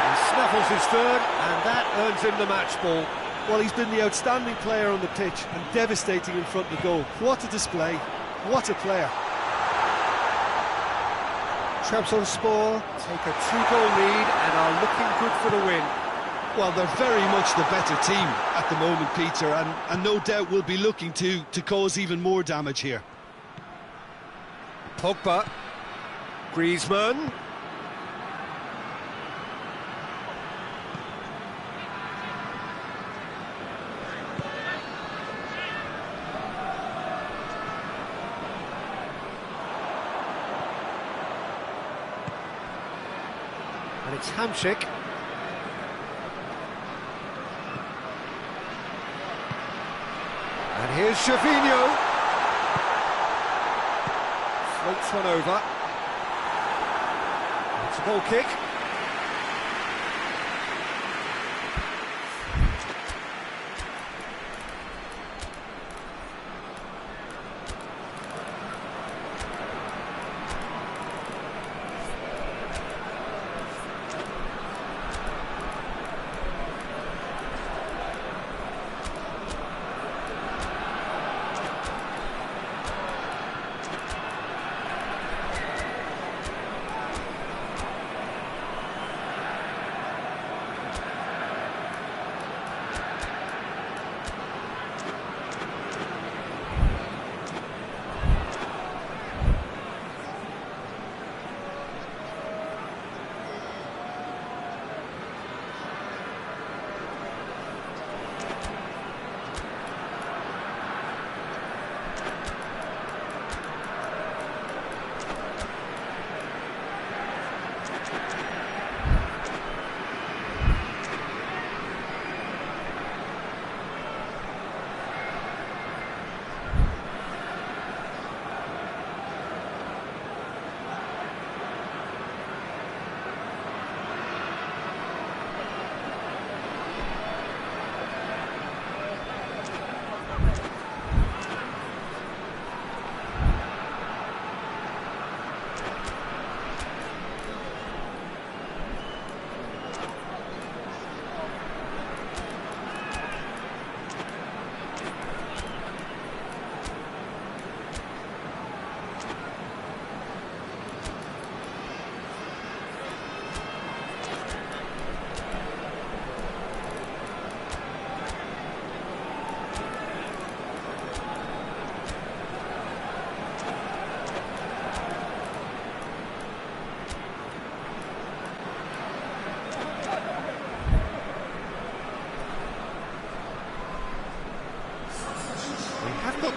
He snaffles his third, and that earns him the match ball. Well, he's been the outstanding player on the pitch and devastating in front of the goal. What a display, what a player. Trabzonspor take a 2-goal lead and are looking good for the win. Well, they're very much the better team at the moment, Peter, and no doubt will be looking to cause even more damage here. Pogba, Griezmann. And it's Hamsik. And here's Gervinho. Floats one over. It's a goal kick.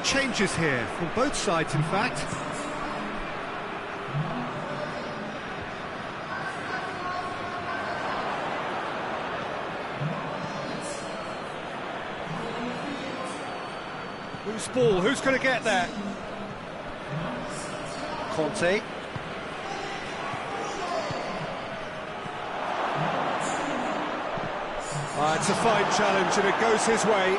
changes here from both sides, in fact. Who's ball? Who's going to get there? Conte. It's a fine challenge and it goes his way.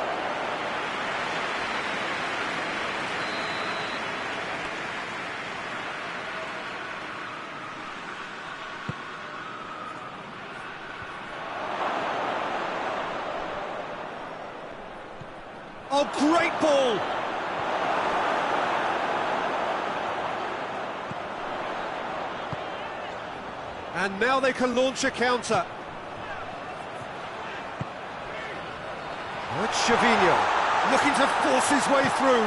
Oh, great ball! And now they can launch a counter. Oh, it's Chavinho, looking to force his way through.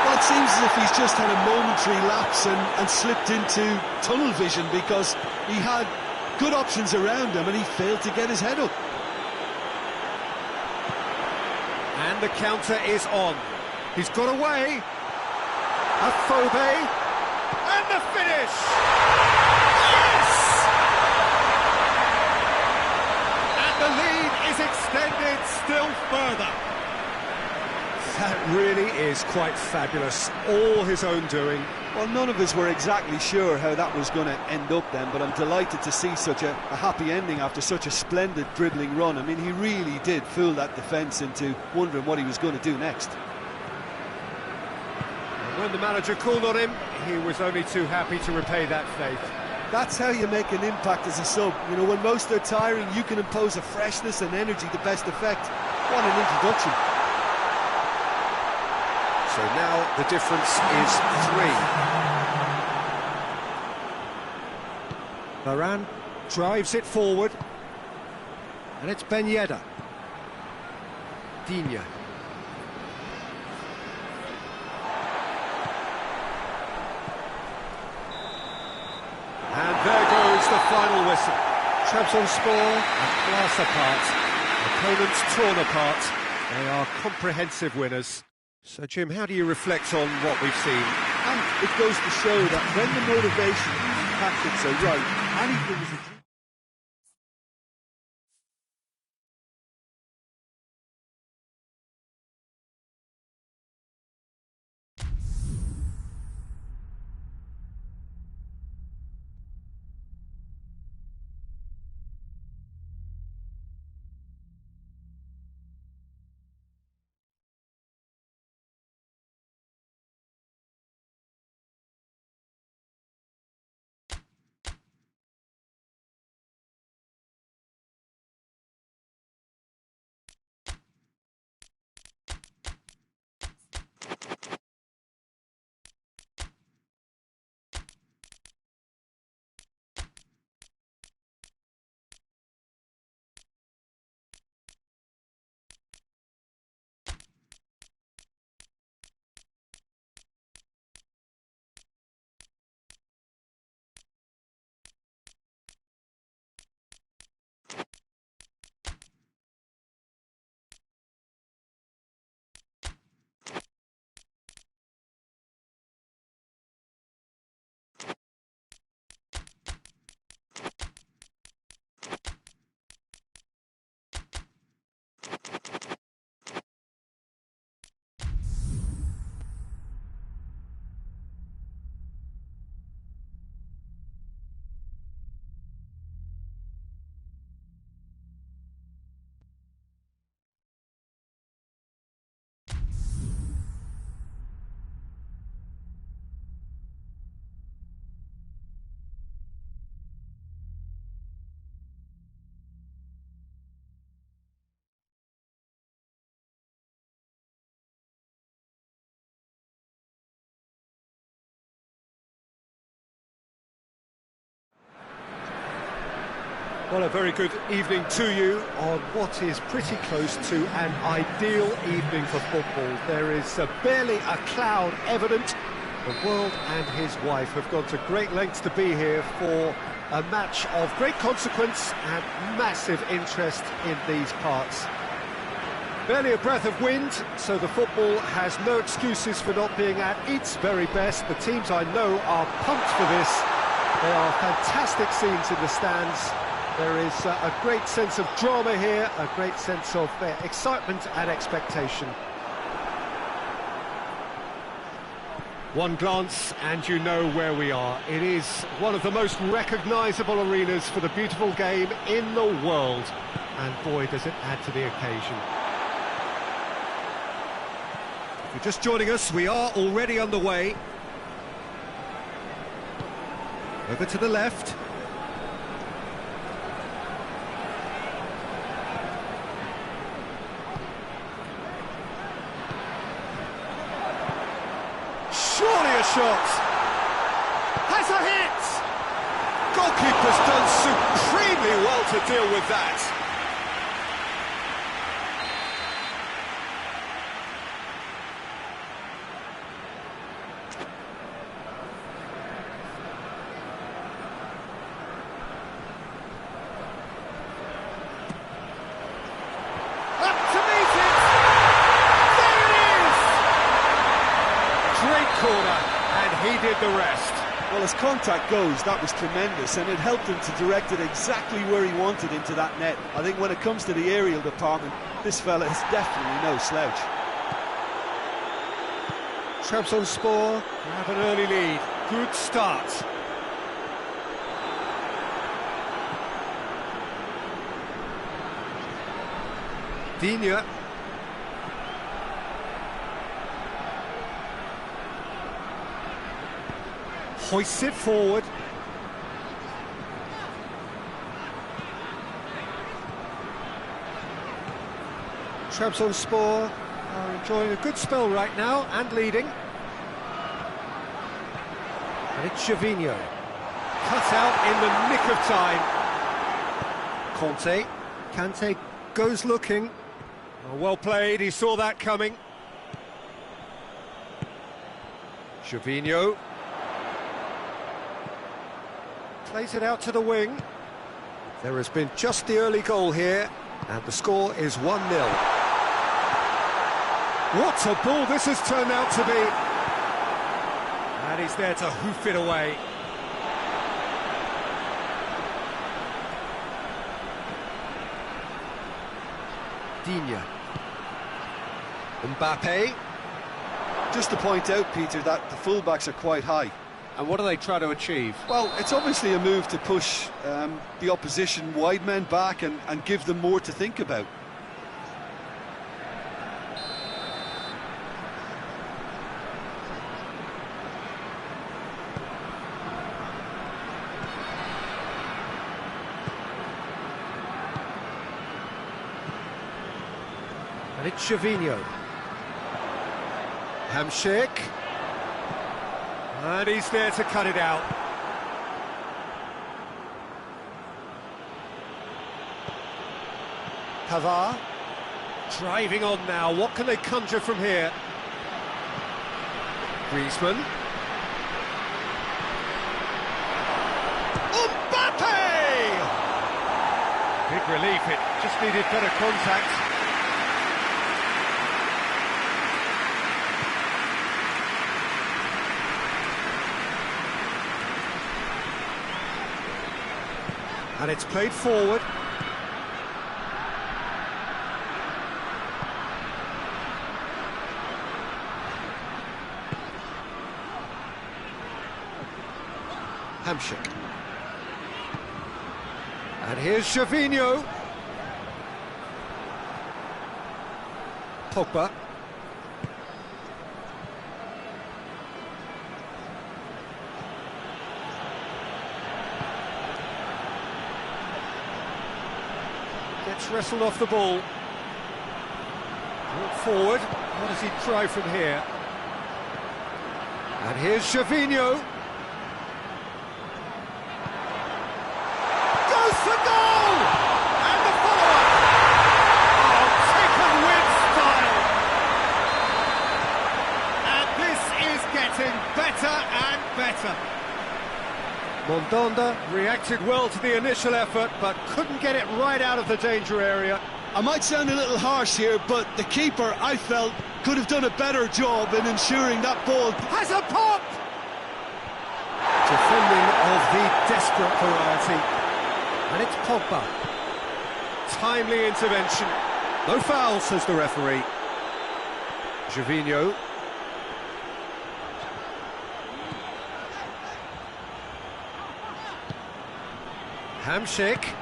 Well, it seems as if he's just had a momentary lapse and slipped into tunnel vision, because he had good options around him and he failed to get his head up. And the counter is on. He's got away. Afobe. And the finish! Yes! And the lead is extended still further. That really is quite fabulous. All his own doing. Well, none of us were exactly sure how that was going to end up then, but I'm delighted to see such a happy ending after such a splendid dribbling run. I mean, he really did fool that defence into wondering what he was going to do next. And when the manager called on him, he was only too happy to repay that faith. That's how you make an impact as a sub. You know, when most are tiring, you can impose a freshness and energy to best effect. What an introduction. So now the difference is 3. Varane drives it forward. And it's Ben Yedder. Digne. And there goes the final whistle. Trabzonspor are class apart. Opponents torn apart. They are comprehensive winners. So, Jim, how do you reflect on what we've seen? And it goes to show that when the motivation and tactics are right, anything is achievable. Well, a very good evening to you on what is pretty close to an ideal evening for football. There is barely a cloud evident. The world and his wife have gone to great lengths to be here for a match of great consequence and massive interest in these parts. Barely a breath of wind, so the football has no excuses for not being at its very best. The teams I know are pumped for this. There are fantastic scenes in the stands. There is a great sense of drama here, a great sense of excitement and expectation. One glance and you know where we are. It is one of the most recognisable arenas for the beautiful game in the world. And boy, does it add to the occasion. If you're just joining us, we are already underway. Over to the left. Surely a shot. Has a hit. Goalkeeper's done supremely well to deal with that. Corner, and he did the rest. Well, as contact goes, that was tremendous, and it helped him to direct it exactly where he wanted into that net. I think when it comes to the aerial department, this fella is definitely no slouch. Trabzonspor have an early lead. Good start. Digne. Hoists it forward. Trabzonspor are enjoying a good spell right now and leading. And it's Gervinho. Cut out in the nick of time. Kante goes looking. Oh, well played, he saw that coming. Gervinho. Plays it out to the wing. There has been just the early goal here, and the score is 1-0. What a ball this has turned out to be. And he's there to hoof it away. Digne. Mbappe. Just to point out, Peter, that the fullbacks are quite high. And what do they try to achieve? Well, it's obviously a move to push the opposition wide men back and give them more to think about. And it's Gervinho. Hamsik. And he's there to cut it out. Pavard. Driving on now. What can they conjure from here? Griezmann. Mbappe! Big relief, it just needed better contact. And it's played forward. Hamsik. And here's Gervinho. Pogba. Gets wrestled off the ball. Brought forward. What does he try from here? And here's Gervinho. Goes for goal! And the follow-up! Oh, taken with style! And this is getting better and better. Mondonda reacted well to the initial effort, but couldn't get it right out of the danger area. I might sound a little harsh here, but the keeper, I felt, could have done a better job in ensuring that ball Has a pop! Defending of the desperate variety. And it's Pogba. Timely intervention. No foul, says the referee. Gervinho. Hamsik.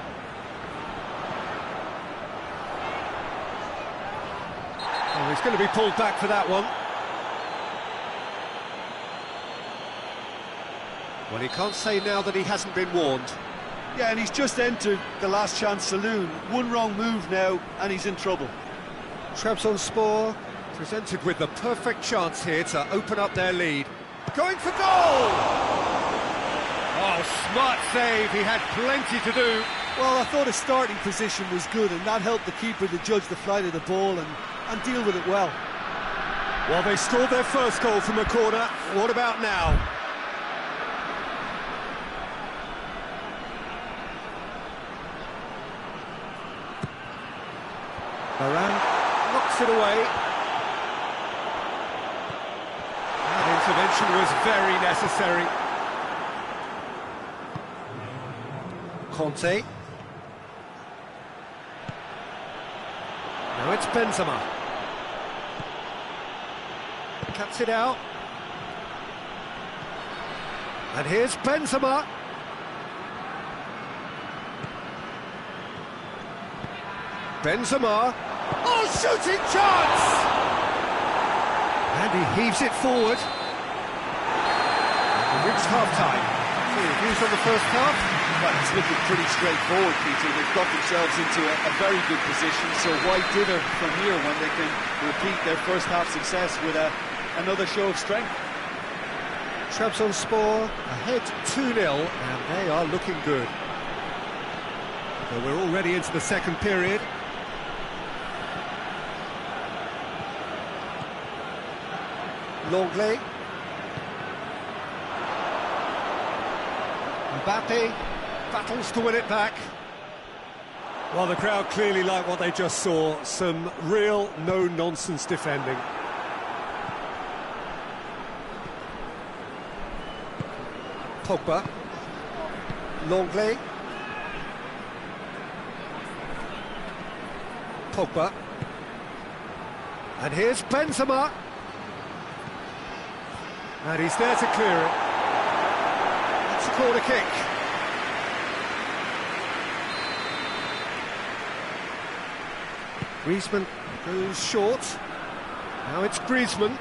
Oh, he's going to be pulled back for that one. Well, he can't say now that he hasn't been warned. Yeah, and he's just entered the last chance saloon. One wrong move now, and he's in trouble. Trabzonspor presented with the perfect chance here to open up their lead. Going for goal! Oh, smart save, he had plenty to do. Well, I thought his starting position was good, and that helped the keeper to judge the flight of the ball and deal with it well. Well, they scored their first goal from a corner. What about now? Varane knocks it away. That intervention was very necessary. Conte. Now it's Benzema. Cuts it out. And here's Benzema. Benzema. Oh, shooting chance! And he heaves it forward. And we reached half-time. So your views on the first half? Well, it's looking pretty straightforward, Peter. They've got themselves into a very good position, so why dither from here when they can repeat their first half success with another show of strength? Trabzonspor ahead 2-0, and they are looking good. So we're already into the second period. Longley. Mbappe battles to win it back. Well, the crowd clearly like what they just saw. Some real no-nonsense defending. Pogba. Longley. Pogba. And here's Benzema. And he's there to clear it. That's a corner kick. Griezmann goes short. Now it's Griezmann.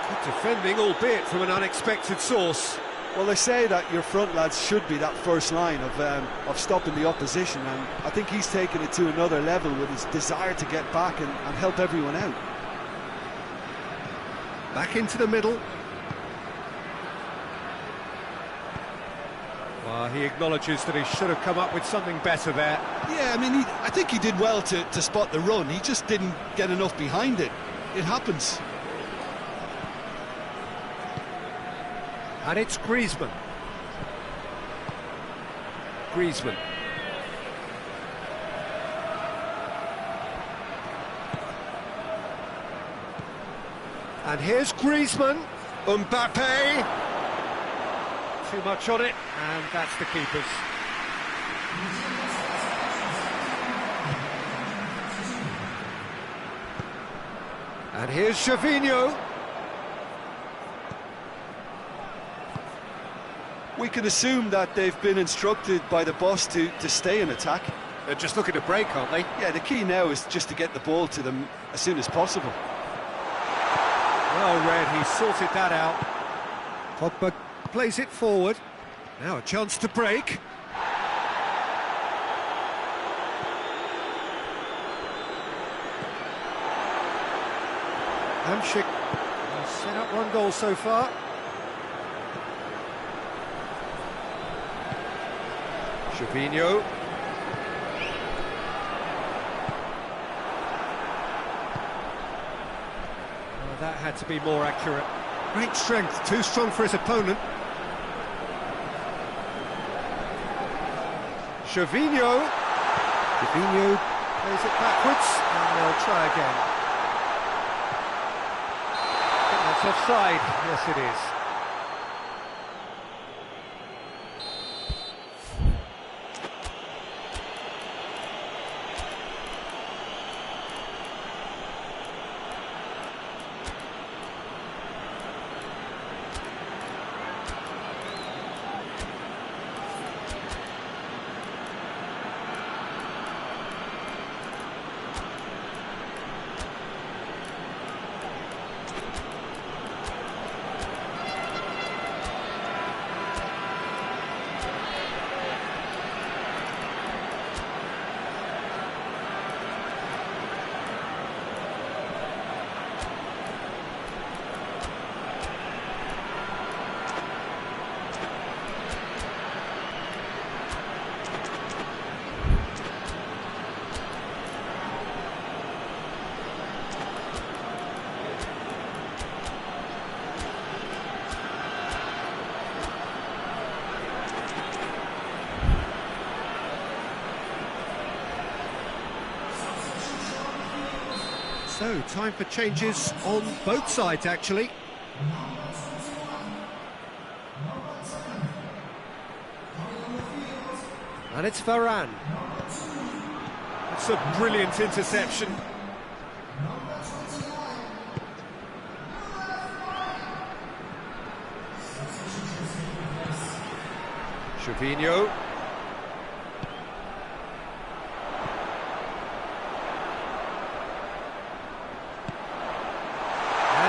Good defending, albeit from an unexpected source. Well, they say that your front lads should be that first line of stopping the opposition, and I think he's taken it to another level with his desire to get back and help everyone out. Back into the middle. Well, he acknowledges that he should have come up with something better there. Yeah, I mean, I think he did well to spot the run. He just didn't get enough behind it. It happens. And it's Griezmann. Griezmann. And here's Griezmann. Mbappe. Too much on it, and that's the keeper's. And here's Gervinho. We can assume that they've been instructed by the boss to stay in attack. They're just looking to break, aren't they? Yeah, the key now is just to get the ball to them as soon as possible. Well read, he sorted that out. Pogba plays it forward. Now a chance to break. Hamsik has set up one goal so far. Gervinho. That had to be more accurate. Great strength, too strong for his opponent. Gervinho. Fabinho plays it backwards, and they'll try again. I think that's offside. Yes, it is. So, time for changes on both sides, actually. And it's Varane. It's a brilliant interception. Fabinho.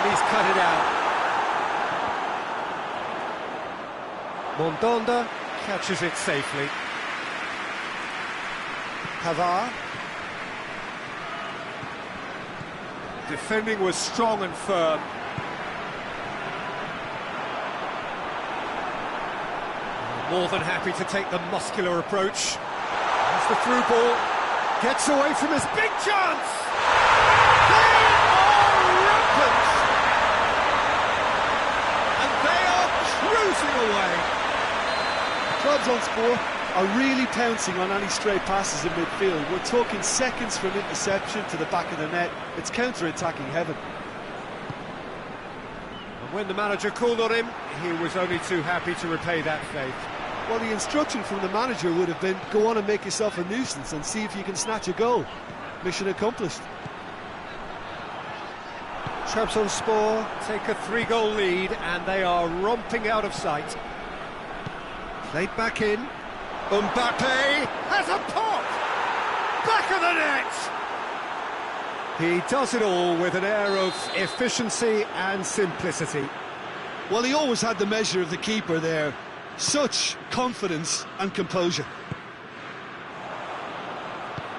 He's cut it out. Mondonda catches it safely. Pavard. Defending was strong and firm. More than happy to take the muscular approach. That's the through ball. Gets away from his big chance! They are rampant! Cruising away. Trabzonspor are really pouncing on any stray passes in midfield. We're talking seconds from interception to the back of the net. It's counter-attacking heaven. And when the manager called on him, he was only too happy to repay that faith. Well, the instruction from the manager would have been, go on and make yourself a nuisance and see if you can snatch a goal. Mission accomplished. Trabzonspor take a 3-goal lead, and they are romping out of sight. Played back in. Mbappe has a pop! Back of the net! He does it all with an air of efficiency and simplicity. Well, he always had the measure of the keeper there. Such confidence and composure.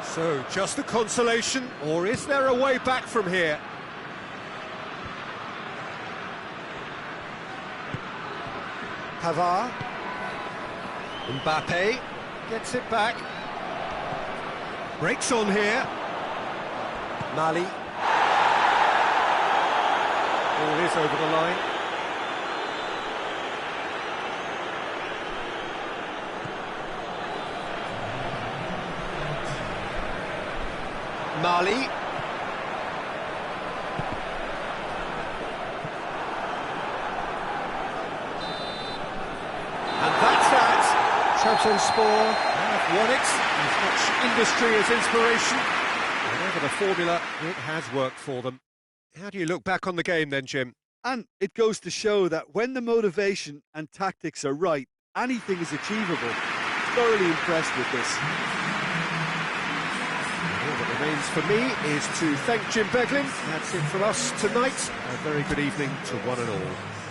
So, just a consolation, or is there a way back from here? Pavard. Mbappe gets it back. Breaks on here. Mali. Ball is over the line. Mali. Trabzonspor have won it, as much industry as inspiration. Whatever the formula, it has worked for them. How do you look back on the game then, Jim? And it goes to show that when the motivation and tactics are right, anything is achievable. Thoroughly impressed with this. All that remains for me is to thank Jim Beglin. That's it from us tonight. A very good evening to one and all.